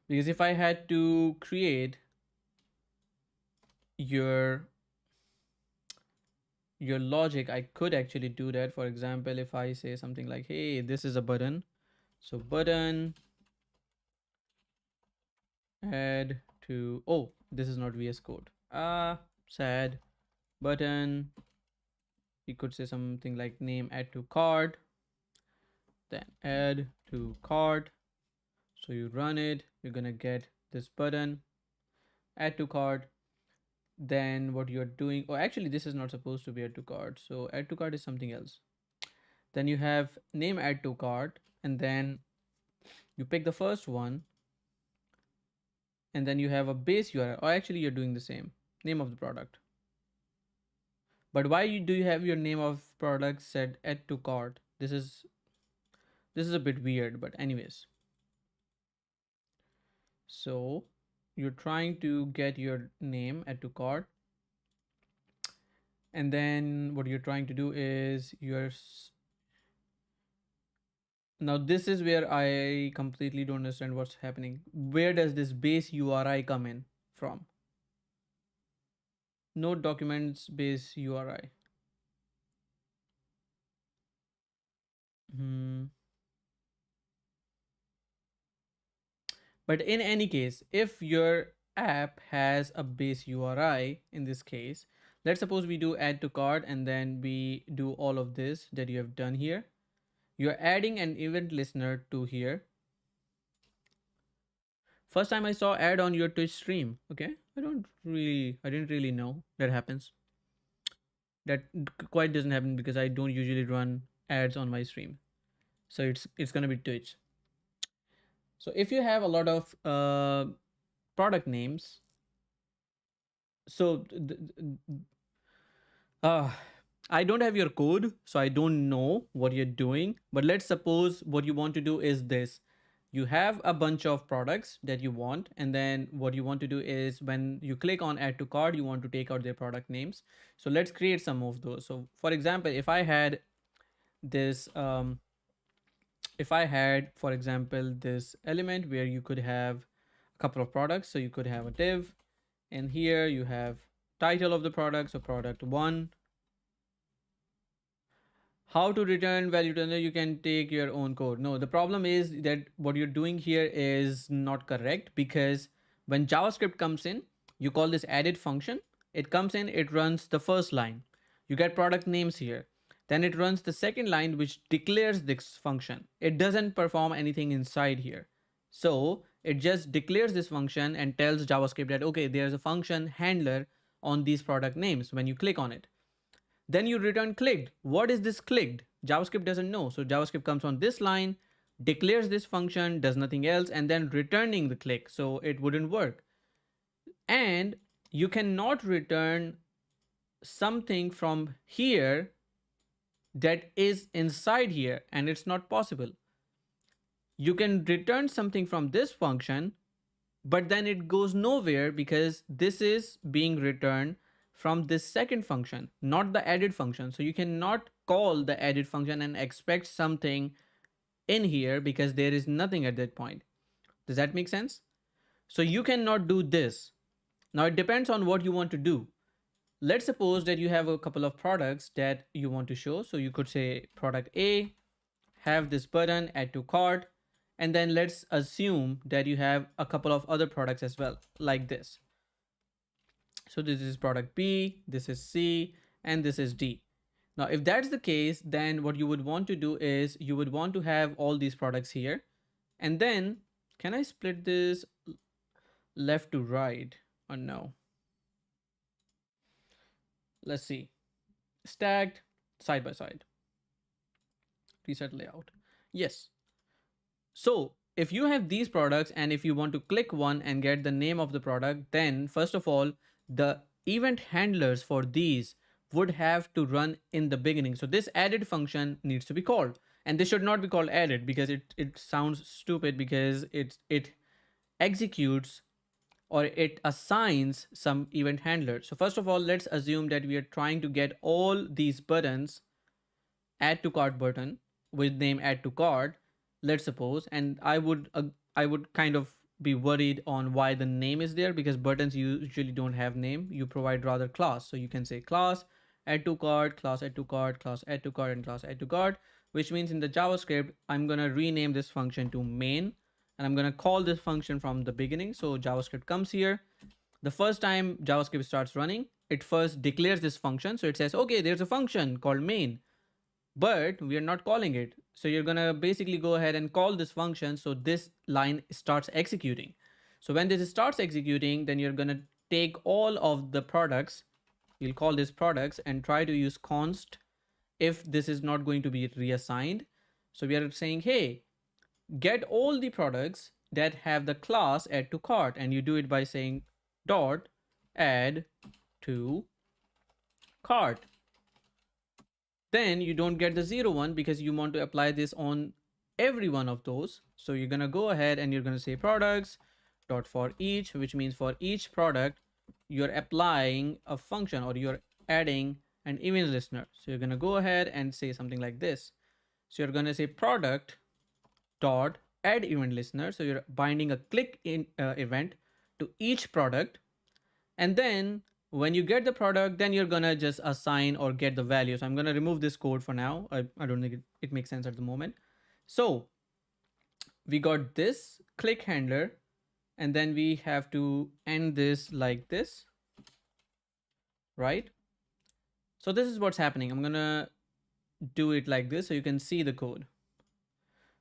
Because if I had to create your logic, I could actually do that. For example, if I say something like, hey, this is a button, so button add to, oh, this is not VS Code, sad button, you could say something like name add to cart, then add to cart. So you run it, you're gonna get this button add to cart. Then what you're doing, oh, actually this is not supposed to be add to cart, so add to cart is something else. Then you have name add to cart, and then you pick the first one, and then you have a base URL, or actually you're doing the same, name of the product. But why do you have your name of product set add to cart? This is a bit weird, but anyways. So you're trying to get your name add to cart, and then what you're trying to do is now this is where I completely don't understand what's happening. Where does this base URI come in from? Node documents base URI. But in any case, if your app has a base URI, in this case, let's suppose we do add to cart and then we do all of this that you have done here. You're adding an event listener to here. First time I saw ad on your Twitch stream. Okay, I didn't really know that happens. That quite doesn't happen because I don't usually run ads on my stream. So it's gonna be Twitch. So if you have a lot of product names, so I don't have your code, so I don't know what you're doing. But let's suppose what you want to do is this. You have a bunch of products that you want, and then what you want to do is when you click on add to cart, you want to take out their product names. So let's create some of those. So for example, if I had this, for example, this element where you could have a couple of products, so you could have a div, and here you have title of the product, so product 1. How to return value to another, you can take your own code. No, the problem is that what you're doing here is not correct, because when JavaScript comes in, you call this added function. It comes in, it runs the first line. You get product names here. Then it runs the second line, which declares this function. It doesn't perform anything inside here. So it just declares this function and tells JavaScript that, okay, there's a function handler on these product names when you click on it. Then you return clicked. What is this clicked? JavaScript doesn't know. So JavaScript comes on this line, declares this function, does nothing else, and then returning the click. So it wouldn't work. And you cannot return something from here that is inside here, and it's not possible. You can return something from this function, but then it goes nowhere because this is being returned from this second function, not the added function. So you cannot call the added function and expect something in here because there is nothing at that point. Does that make sense? So you cannot do this. Now it depends on what you want to do. Let's suppose that you have a couple of products that you want to show. So you could say product A, have this button, add to cart, and then let's assume that you have a couple of other products as well, like this. So this is product B, this is C, and this is D. Now, if that's the case, then what you would want to do is you would want to have all these products here. And then, can I split this left to right or no? Let's see. Stacked side by side. Reset layout. Yes. So if you have these products and if you want to click one and get the name of the product, then first of all, the event handlers for these would have to run in the beginning. So this added function needs to be called, and this should not be called added because it sounds stupid, because it executes or it assigns some event handler. So first of all, let's assume that we are trying to get all these buttons, add to cart button with name add to cart, let's suppose, and I would kind of be worried on why the name is there, because buttons usually don't have name. You provide rather class. So you can say class add to cart, class add to cart, class add to cart, and class add to cart, which means in the JavaScript, I'm going to rename this function to main, and I'm going to call this function from the beginning. So JavaScript comes here. The first time JavaScript starts running, it first declares this function. So it says, okay, there's a function called main, but we are not calling it. So you're going to basically go ahead and call this function. So this line starts executing. So when this starts executing, then you're going to take all of the products, you'll call this products, and try to use const if this is not going to be reassigned. So we are saying, hey, get all the products that have the class add to cart, and you do it by saying dot add to cart. Then you don't get the 0 1 because you want to apply this on every one of those. So you're going to go ahead and you're going to say products dot for each, which means for each product you're applying a function or you're adding an event listener. So you're going to go ahead and say something like this. So you're going to say product dot add event listener. So you're binding a click in event to each product, and then when you get the product, then you're gonna just assign or get the value. So I'm gonna remove this code for now. I don't think it makes sense at the moment. So we got this click handler, and then we have to end this like this, right? So this is what's happening. I'm gonna do it like this so you can see the code.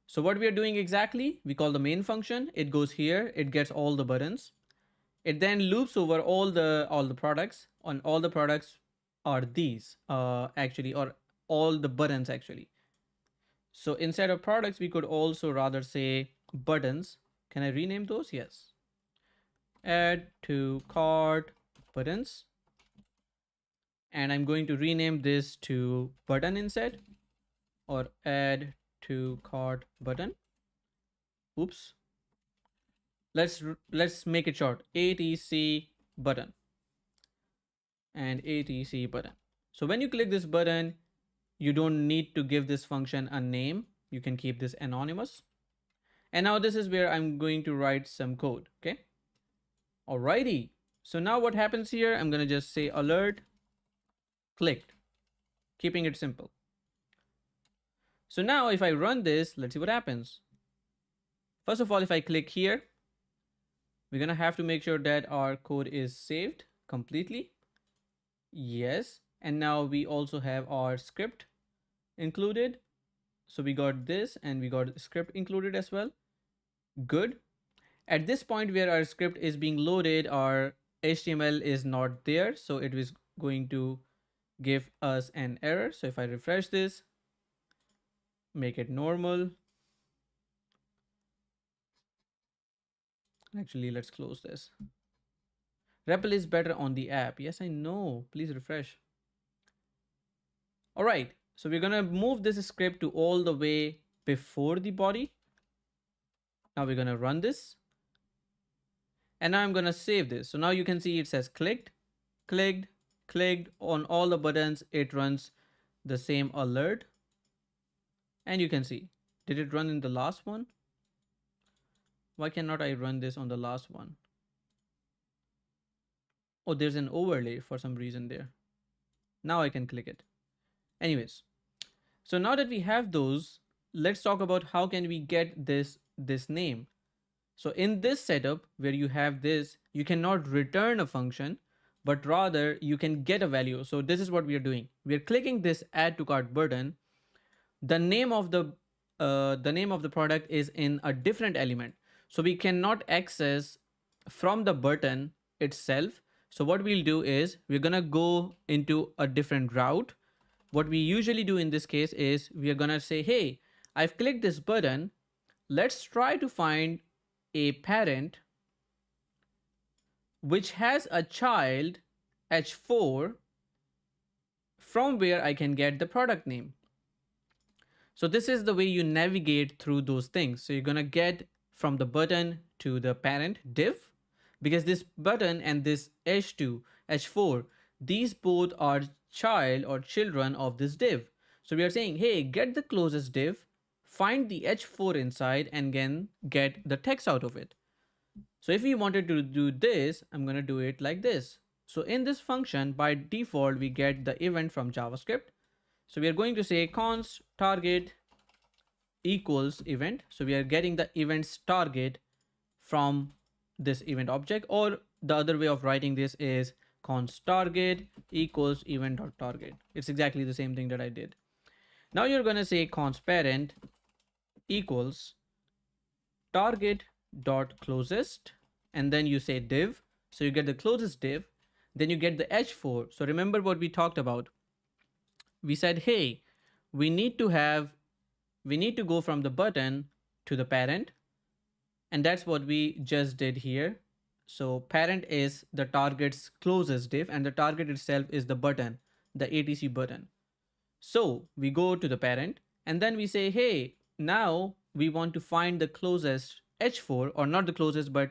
So what we are doing exactly, we call the main function. It goes here, it gets all the buttons. It then loops over all the products. On all the products are these actually, or all the buttons actually. So instead of products, we could also rather say buttons. Can I rename those? Yes. Add to cart buttons. And I'm going to rename this to button instead, or add to cart button. Oops. Let's make it short. ATC button and ATC button. So when you click this button, you don't need to give this function a name. You can keep this anonymous. And now this is where I'm going to write some code. Okay. Alrighty. So now what happens here? I'm going to just say alert clicked, keeping it simple. So now if I run this, let's see what happens. First of all, if I click here, we're going to have to make sure that our code is saved completely. Yes. And now we also have our script included. So we got this and we got script included as well. Good. At this point where our script is being loaded, our HTML is not there. So it is going to give us an error. So if I refresh this, make it normal. Actually, let's close this. REPL is better on the app. Yes, I know. Please refresh. All right. So we're going to move this script to all the way before the body. Now we're going to run this. And now I'm going to save this. So now you can see it says clicked, clicked, clicked on all the buttons. It runs the same alert. And you can see, did it run in the last one? Why cannot I run this on the last one? Oh, there's an overlay for some reason there. Now I can click it. Anyways, so now that we have those, let's talk about how can we get this name. So in this setup where you have this, you cannot return a function, but rather you can get a value. So this is what we are doing. We are clicking this add to cart button. The name of the product is in a different element. So we cannot access from the button itself. So what we'll do is we're going to go into a different route. What we usually do in this case is we are going to say, hey, I've clicked this button. Let's try to find a parent which has a child h4 from where I can get the product name. So this is the way you navigate through those things. So you're going to get from the button to the parent div, because this button and this h2, h4, these both are child or children of this div. So we are saying, hey, get the closest div, find the h4 inside, and then get the text out of it. So if we wanted to do this, I'm going to do it like this. So in this function, by default, we get the event from JavaScript. So we are going to say const target equals event. So we are getting the event's target from this event object, or the other way of writing this is const target equals event.target. It's exactly the same thing that I did. Now you're going to say const parent equals target dot closest, and then you say div. So you get the closest div, then you get the h4. So remember what we talked about. We said, hey, we need to go from the button to the parent, and that's what we just did here. So parent is the target's closest div, and the target itself is the button, the ATC button. So we go to the parent and then we say, hey, now we want to find the closest h4, or not the closest, but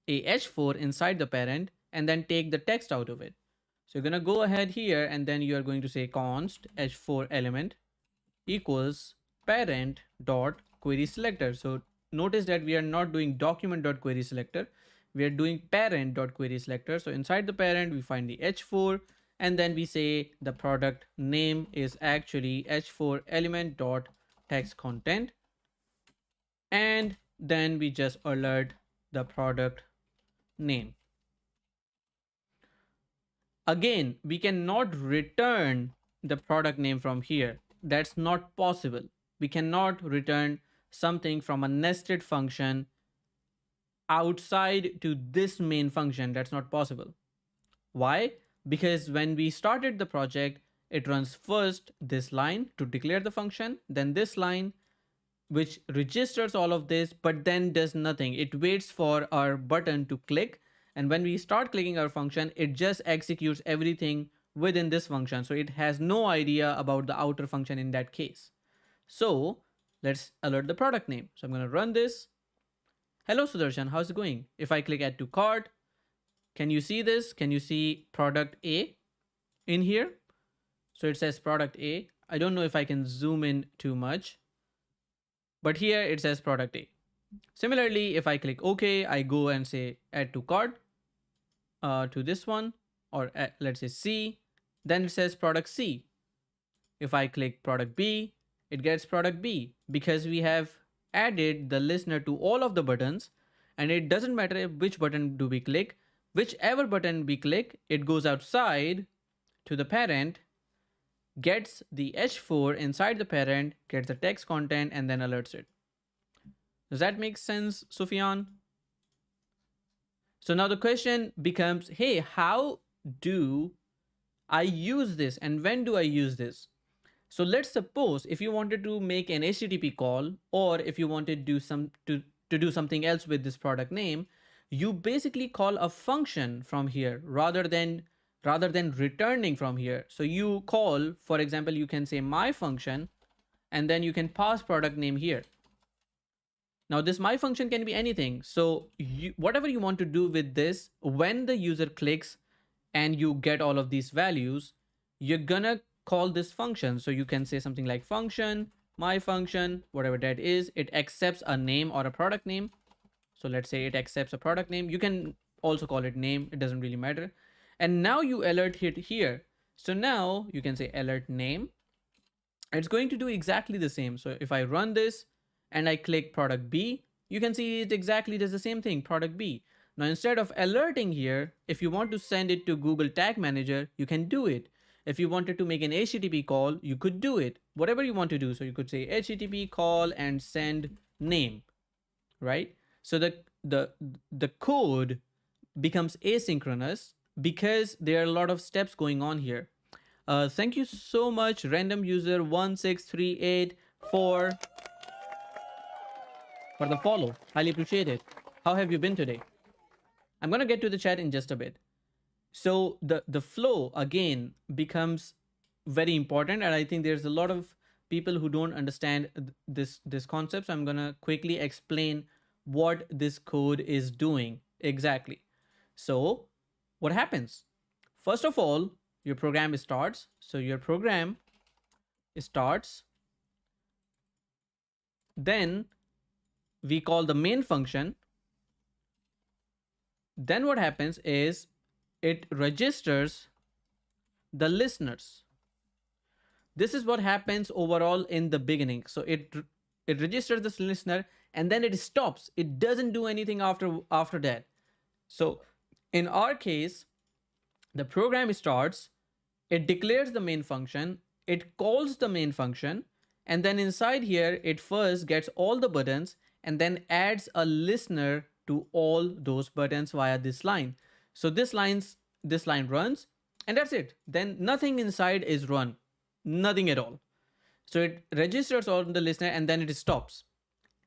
a h4 inside the parent, and then take the text out of it. So you're going to go ahead here and then you're going to say const h4 element equals parent dot query selector. So notice that we are not doing document dot query selector. We are doing parent dot query selector. So inside the parent, we find the h4, and then we say the product name is actually h4 element dot text content, and then we just alert the product name. Again, we cannot return the product name from here. That's not possible. We cannot return something from a nested function outside to this main function. That's not possible. Why? Because when we started the project, it runs first this line to declare the function, then this line which registers all of this, but then does nothing. It waits for our button to click, and when we start clicking our function, it just executes everything within this function. So it has no idea about the outer function in that case. So let's alert the product name. So I'm going to run this. Hello Sudarshan, how's it going? If I click add to cart, can you see this? Can you see product A in here? So it says product A. I don't know if I can zoom in too much, but here it says product A. Similarly, if I click OK, I go and say add to cart to this one, or let's say C, then it says product C. If I click product B, it gets product B, because we have added the listener to all of the buttons, and it doesn't matter which button do we click. Whichever button we click, it goes outside to the parent, gets the h4 inside the parent, gets the text content, and then alerts it. Does that make sense, Sufyan? So now the question becomes, hey, how do I use this, and when do I use this? So let's suppose if you wanted to make an HTTP call, or if you wanted to do something else with this product name, you basically call a function from here rather than returning from here. So you call, for example, you can say my function, and then you can pass product name here. Now this my function can be anything. So whatever you want to do with this, when the user clicks and you get all of these values, you're gonna call this function. So you can say something like function, my function, whatever that is, it accepts a name or a product name. So let's say it accepts a product name. You can also call it name. It doesn't really matter. And now you alert it here. So now you can say alert name. It's going to do exactly the same. So if I run this and I click product B, you can see it exactly does the same thing, product B. Now, instead of alerting here, if you want to send it to Google Tag Manager, you can do it. If you wanted to make an HTTP call, you could do it. Whatever you want to do. So you could say HTTP call and send name, right? So the code becomes asynchronous because there are a lot of steps going on here. Thank you so much, random user 16384 for the follow. Highly appreciate it. How have you been today? I'm going to get to the chat in just a bit. So the flow again becomes very important, and I think there's a lot of people who don't understand this concept. So I'm going to quickly explain what this code is doing exactly. So what happens? First of all, your program starts. So your program starts. Then we call the main function. Then what happens is it registers the listeners. This is what happens overall in the beginning. So it registers this listener, and then it stops. It doesn't do anything after that. So in our case, the program starts, it declares the main function, it calls the main function, and then inside here, it first gets all the buttons and then adds a listener to all those buttons via this line. So this line runs, and that's it. Then nothing inside is run, nothing at all. So it registers on the listener and then it stops.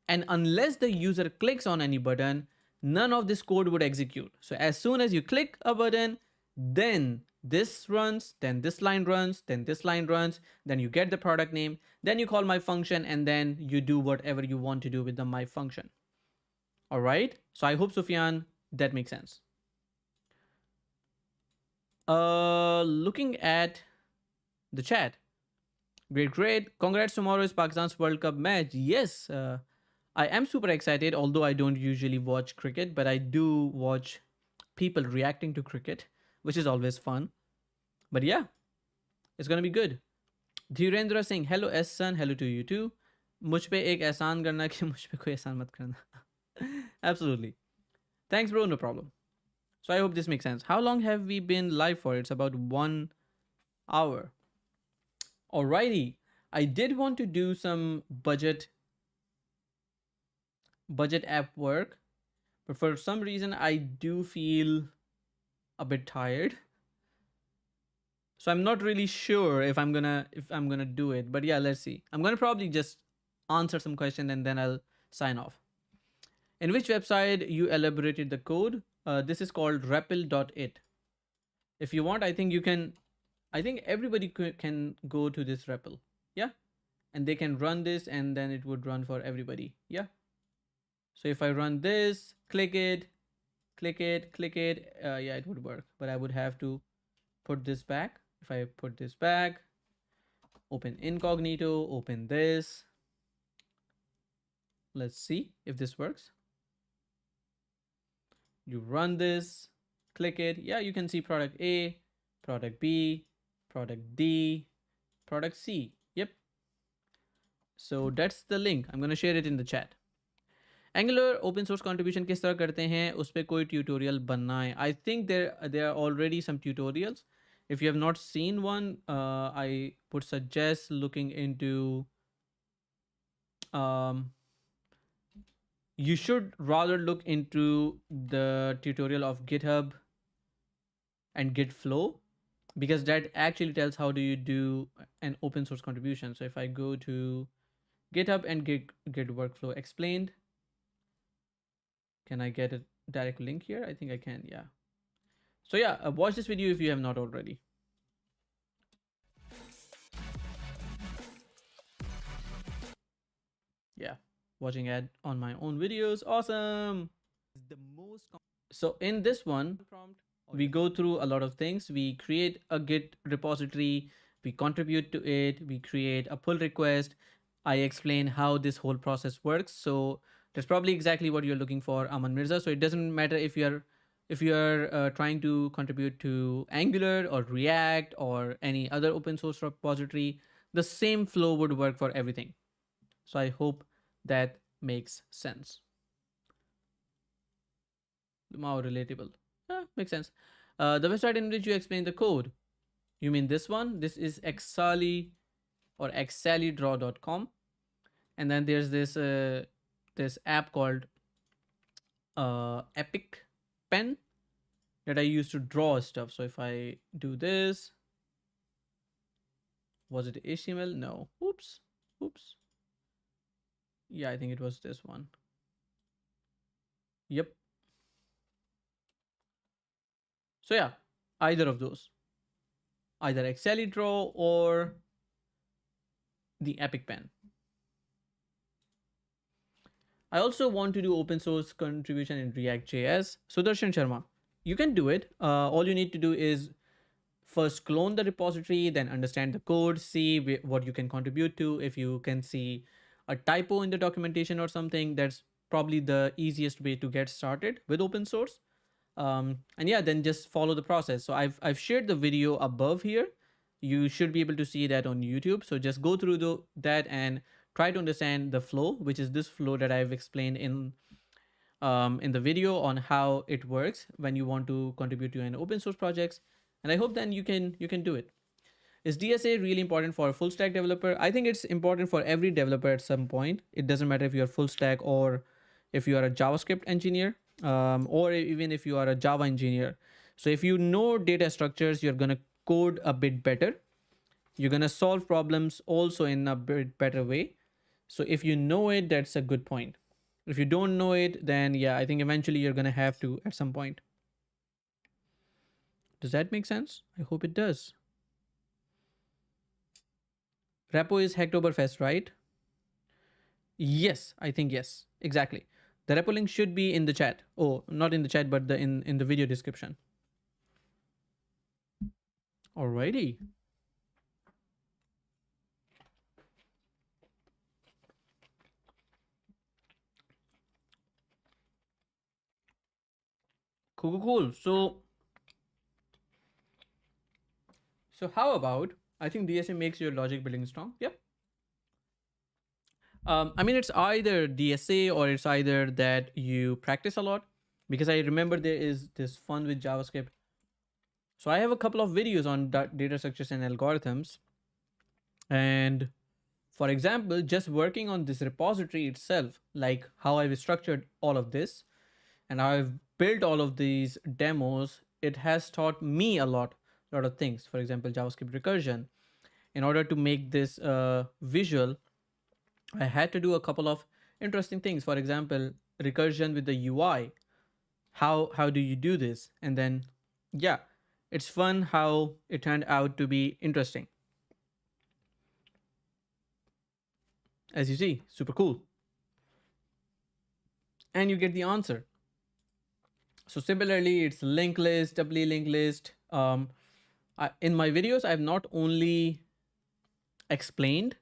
And unless the user clicks on any button, none of this code would execute. So as soon as you click a button, then this runs, then this line runs, then this line runs, then you get the product name, then you call my function, and then you do whatever you want to do with the my function. All right. So I hope, Sufyan, that makes sense. Looking at the chat. Great, great. Congrats, tomorrow is Pakistan's World Cup match. Yes, I am super excited, although I don't usually watch cricket, but I do watch people reacting to cricket, which is always fun. But yeah, it's gonna be good. Dhirendra saying hello Ahsan, hello to you too. मुझ पे एक एहसान करना कि मुझ पे कोई एहसान मत करना. Absolutely. Thanks, bro. No problem. So I hope this makes sense. How long have we been live for? It's about 1 hour. Alrighty. I did want to do some budget app work, but for some reason I do feel a bit tired. So I'm not really sure if I'm gonna do it, but yeah, let's see. I'm gonna probably just answer some question and then I'll sign off. In which website you elaborated the code? This is called REPL.it. If you want, I think you can. I think everybody can go to this REPL, yeah, and they can run this, and then it would run for everybody, yeah. So if I run this, click it, yeah, it would work, but I would have to put this back. If I put this back, open incognito, open this. Let's see if this works. You run this, click it. Yeah, you can see product A, product B, product D, product C. Yep. So that's the link. I'm going to share it in the chat. Angular open source contribution किस तरह करते हैं उस पर कोई tutorial बनना है. I think there are already some tutorials. If you have not seen one, I would suggest looking into you should rather look into the tutorial of GitHub and Git flow, because that actually tells how do you do an open source contribution. So if I go to GitHub and Git workflow explained, can I get a direct link here? I think I can, yeah. So yeah, watch this video if you have not already. Yeah, watching ad on my own videos, awesome. So in this one, we go through a lot of things. We create a Git repository, we contribute to it, we create a pull request. I explain how this whole process works. So that's probably exactly what you're looking for, Aman Mirza. So it doesn't matter if you're trying to contribute to Angular or React or any other open source repository, the same flow would work for everything. So I hope that makes sense. More relatable. Makes sense. The website in which you explain the code. You mean this one? This is Exali or exalidraw.com. And then there's this app called Epic Pen that I use to draw stuff. So if I do this, was it HTML? No. Oops. Yeah, I think it was this one. Yep. So yeah, either of those, either Exalidraw or the Epic Pen. I also want to do open source contribution in React.js. Sudarshan Sharma, you can do it. All you need to do is first clone the repository, then understand the code, see what you can contribute to. If you can see a typo in the documentation or something, that's probably the easiest way to get started with open source. And yeah, then just follow the process. So I've shared the video above here. You should be able to see that on YouTube. So just go through that and try to understand the flow, which is this flow that I've explained in the video on how it works when you want to contribute to an open source projects. And I hope then you can do it. Is DSA really important for a full stack developer? I think it's important for every developer at some point. It doesn't matter if you're full stack or if you are a JavaScript engineer, or even if you are a Java engineer. So if you know data structures, you're going to code a bit better. You're going to solve problems also in a bit better way. So if you know it, that's a good point. If you don't know it, then yeah, I think eventually you're going to have to at some point. Does that make sense? I hope it does. Repo is Hacktoberfest, right? Yes, I think yes, exactly. The repo link should be in the chat. Oh, not in the chat, but in the video description. Alrighty. Cool. So how about, I think DSA makes your logic building strong. Yep. I mean, it's either DSA or it's either that you practice a lot, because I remember there is this fun with JavaScript. So I have a couple of videos on data structures and algorithms. And for example, just working on this repository itself, like how I've structured all of this and how I've built all of these demos, it has taught me a lot of things. For example, JavaScript recursion. In order to make this visual, I had to do a couple of interesting things. For example, recursion with the UI. How do you do this? And then, yeah, it's fun how it turned out to be interesting. As you see, super cool. And you get the answer. So similarly, it's linked list, doubly linked list. In my videos, I've not only explained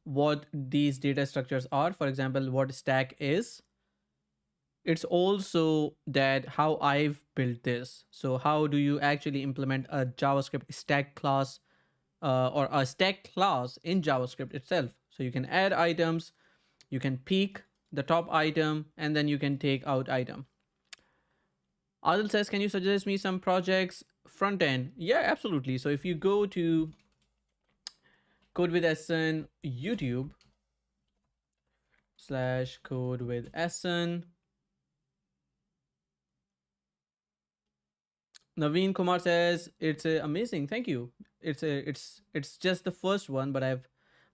what these data structures are, for example, what stack is, it's also that how I've built this. So how do you actually implement a JavaScript stack class or a stack class in JavaScript itself? So you can add items, you can peek the top item, and then you can take out item. Adil says, can you suggest me some projects front end? Yeah, absolutely. So if you go to CodeWithAhsan YouTube /CodeWithAhsan, Naveen Kumar says it's amazing. Thank you. It's just the first one, but I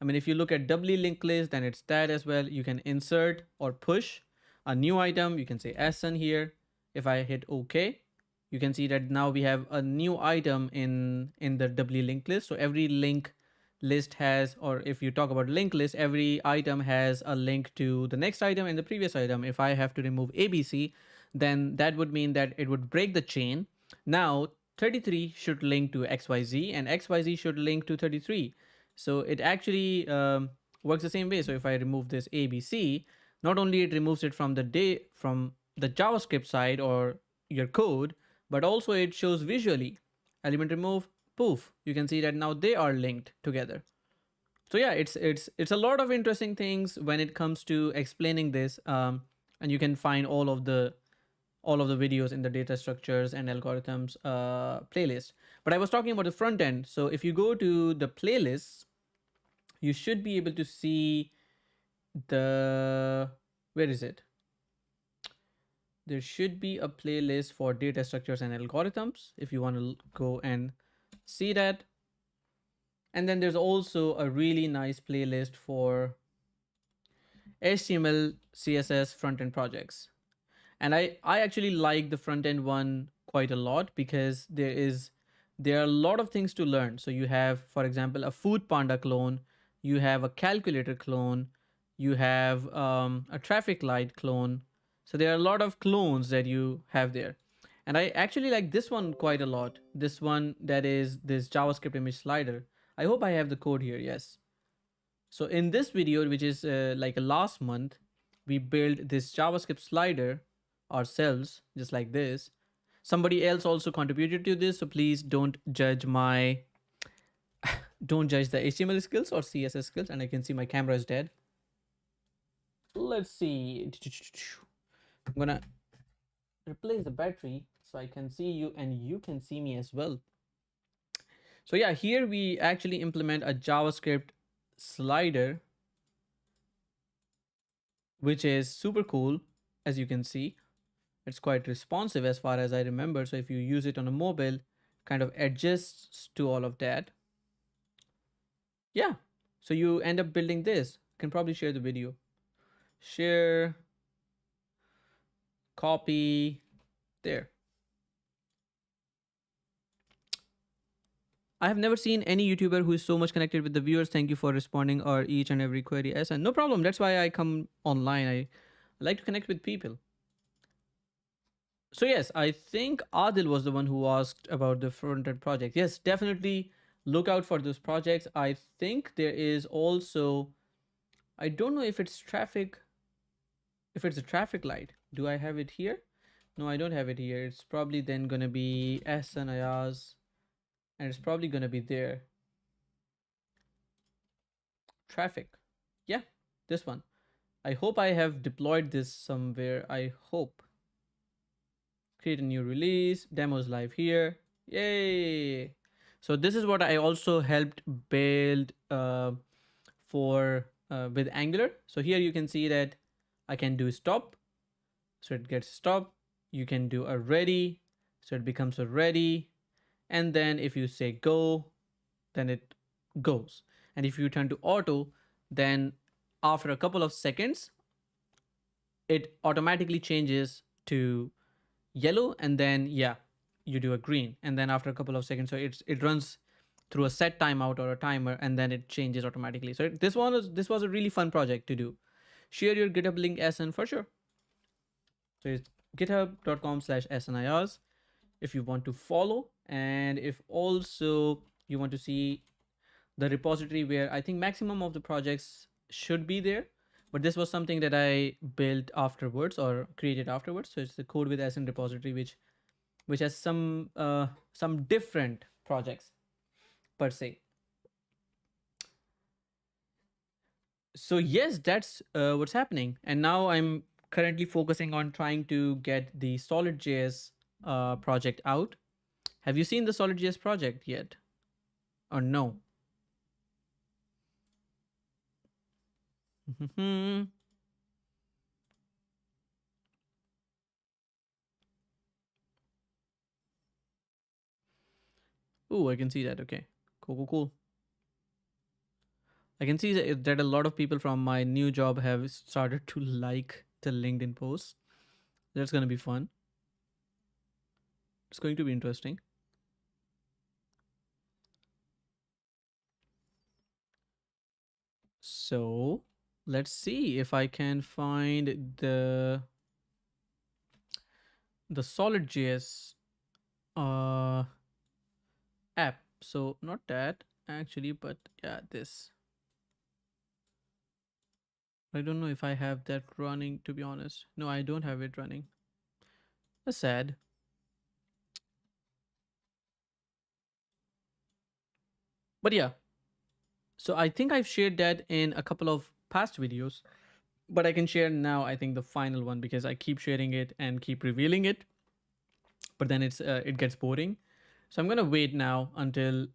mean, if you look at doubly linked list, then it's that as well. You can insert or push a new item. You can say Ahsan here. If I hit OK, you can see that now we have a new item in the doubly linked list. So every link list has, or if you talk about linked list, every item has a link to the next item and the previous item. If I have to remove ABC, then that would mean that it would break the chain. Now 33 should link to XYZ and XYZ should link to 33. So it actually works the same way. So if I remove this ABC, not only it removes it from the JavaScript side or your code, but also it shows visually. Element remove, poof. You can see that now they are linked together. So yeah, it's a lot of interesting things when it comes to explaining this, and you can find all of the videos in the data structures and algorithms playlist. But I was talking about the front end. So if you go to the playlists, you should be able to see where is it? There should be a playlist for data structures and algorithms if you want to go and see that. And then there's also a really nice playlist for HTML, CSS front-end projects. And I actually like the front-end one quite a lot because there are a lot of things to learn. So you have, for example, a food panda clone, you have a calculator clone, you have a traffic light clone. So there are a lot of clones that you have there. And I actually like this one quite a lot. This one that is this JavaScript image slider. I hope I have the code here. Yes. So in this video, which is like a last month, we built this JavaScript slider ourselves, just like this. Somebody else also contributed to this, so please don't judge my don't judge the HTML skills or CSS skills. And I can see my camera is dead. Let's see. I'm gonna replace the battery so I can see you and you can see me as well. So yeah, here we actually implement a JavaScript slider, which is super cool. As you can see, it's quite responsive as far as I remember. So if you use it on a mobile, kind of adjusts to all of that. Yeah. So you end up building this. Can probably share the video. Share, copy, there. I have never seen any YouTuber who is so much connected with the viewers. Thank you for responding our each and every query. Yes, and no problem. That's why I come online. I like to connect with people. So yes, I think Adil was the one who asked about the front-end project. Yes, definitely look out for those projects. I think there is also, I don't know if it's traffic, if it's a traffic light. Do I have it here? No, I don't have it here. It's probably then gonna be S and Ayaz, and it's probably gonna be there. Traffic. Yeah, this one. I hope I have deployed this somewhere. I hope. Create a new release. Demos live here. Yay! So this is what I also helped build for with Angular. So here you can see that I can do stop. So it gets stop. You can do a ready. So it becomes a ready. And then if you say go, then it goes. And if you turn to auto, then after a couple of seconds, it automatically changes to yellow, and then yeah, you do a green, and then after a couple of seconds, so it runs through a set timeout or a timer, and then it changes automatically. So this was a really fun project to do. Share your GitHub link SN for sure. So it's github.com/snirs if you want to follow, and if also you want to see the repository where I think maximum of the projects should be there. But this was something that I built afterwards or created afterwards. So it's the CodeWithAhsan repository, which has some different projects per se. So yes, that's what's happening. And now I'm currently focusing on trying to get the Solid.js project out. Have you seen the Solid.js project yet, or no? Oh, I can see that. Okay, cool, cool, cool. I can see that a lot of people from my new job have started to like the LinkedIn posts. That's going to be fun. It's going to be interesting. So let's see if I can find the Solid.js app. So not that actually, but yeah, this. I don't know if I have that running, to be honest. No, I don't have it running. That's sad. But yeah, so I think I've shared that in a couple of past videos, but I can share now, I think the final one, because I keep sharing it and keep revealing it, but then it gets boring. So I'm gonna wait now until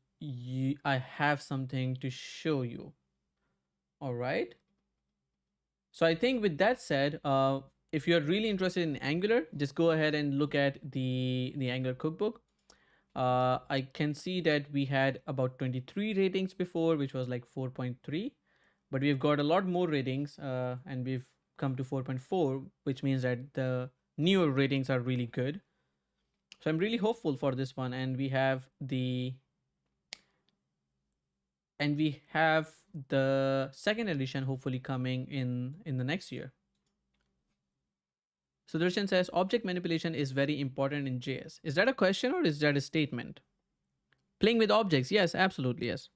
I have something to show you. All right. So I think with that said, if you're really interested in Angular, just go ahead and look at the Angular cookbook. I can see that we had about 23 ratings before, which was like 4.3, but we've got a lot more ratings, and we've come to 4.4, which means that the newer ratings are really good. So I'm really hopeful for this one, and we have the second edition hopefully coming in the next year. So Darshan says object manipulation is very important in JS. Is that a question or is that a statement? Playing with objects, yes, absolutely, yes.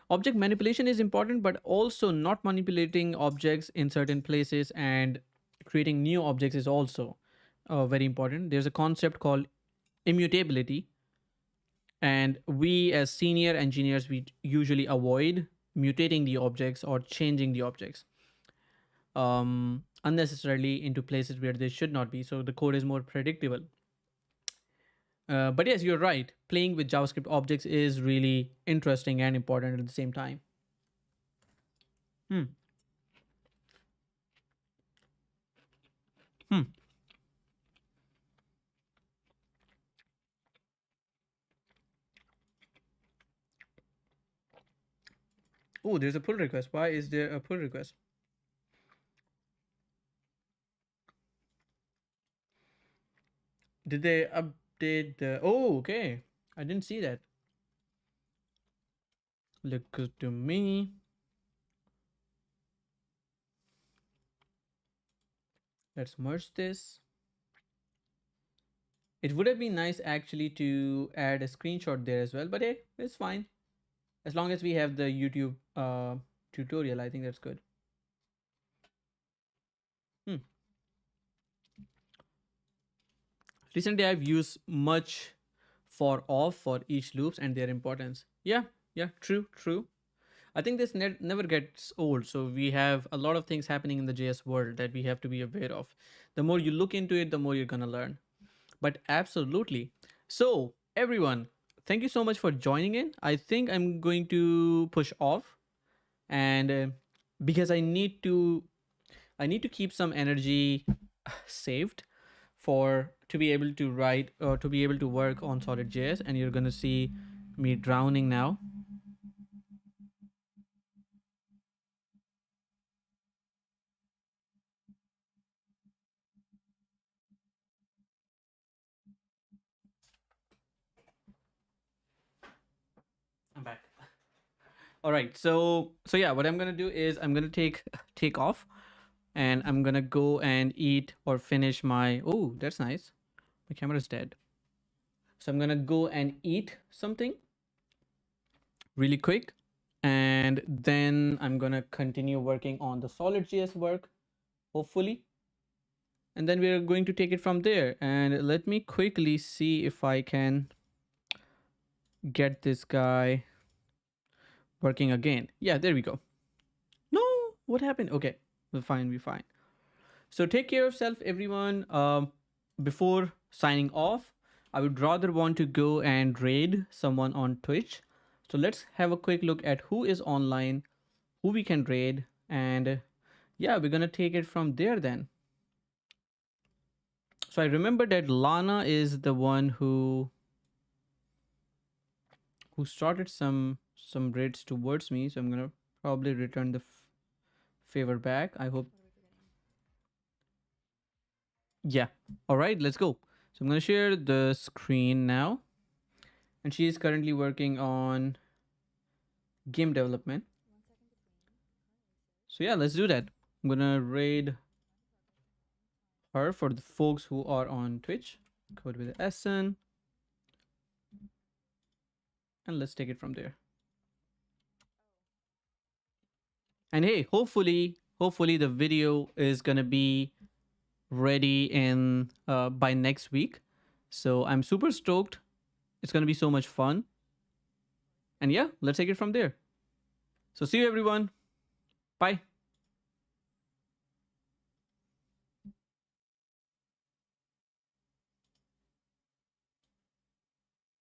Object manipulation is important, but also not manipulating objects in certain places and creating new objects is also very important. There's a concept called immutability, and we as senior engineers, we usually avoid mutating the objects or changing the objects unnecessarily into places where they should not be. So the code is more predictable. But yes, you're right. Playing with JavaScript objects is really interesting and important at the same time. Hmm. Hmm. Oh, there's a pull request. Why is there a pull request? Did they update the... Oh, okay. I didn't see that. Look good to me. Let's merge this. It would have been nice actually to add a screenshot there as well, but hey, it's fine. As long as we have the YouTube tutorial, I think that's good. Recently, I've used much for off for each loops and their importance. Yeah, true. I think this never gets old. So we have a lot of things happening in the JS world that we have to be aware of. The more you look into it, the more you're gonna learn. But absolutely. So everyone, thank you so much for joining in. I think I'm going to push off, and because I need to keep some energy saved for to be able to write or to be able to work on solid.js, and you're gonna see me drowning now. I'm back. All right, so yeah, what I'm gonna do is I'm gonna take off, and I'm gonna go and eat or finish my... Oh, that's nice. My camera's dead. So I'm gonna go and eat something really quick, and then I'm gonna continue working on the solid.js work, hopefully, and then we're going to take it from there. And let me quickly see if I can get this guy working again. Yeah, there we go. No, what happened? Okay, we're fine. So take care of self, everyone. Before signing off, I would rather want to go and raid someone on Twitch. So let's have a quick look at who is online, who we can raid, and yeah, we're gonna take it from there then. So I remember that Lana is the one who started some raids towards me. So I'm gonna probably return the favor back. I hope. Yeah. All right, let's go. So I'm gonna share the screen now, and she is currently working on game development. So yeah, let's do that. I'm gonna raid her for the folks who are on Twitch. CodeWithAhsan, and let's take it from there. And hey, hopefully the video is gonna be ready in by next week. So I'm super stoked. It's gonna be so much fun. And yeah, let's take it from there. So see you everyone. Bye.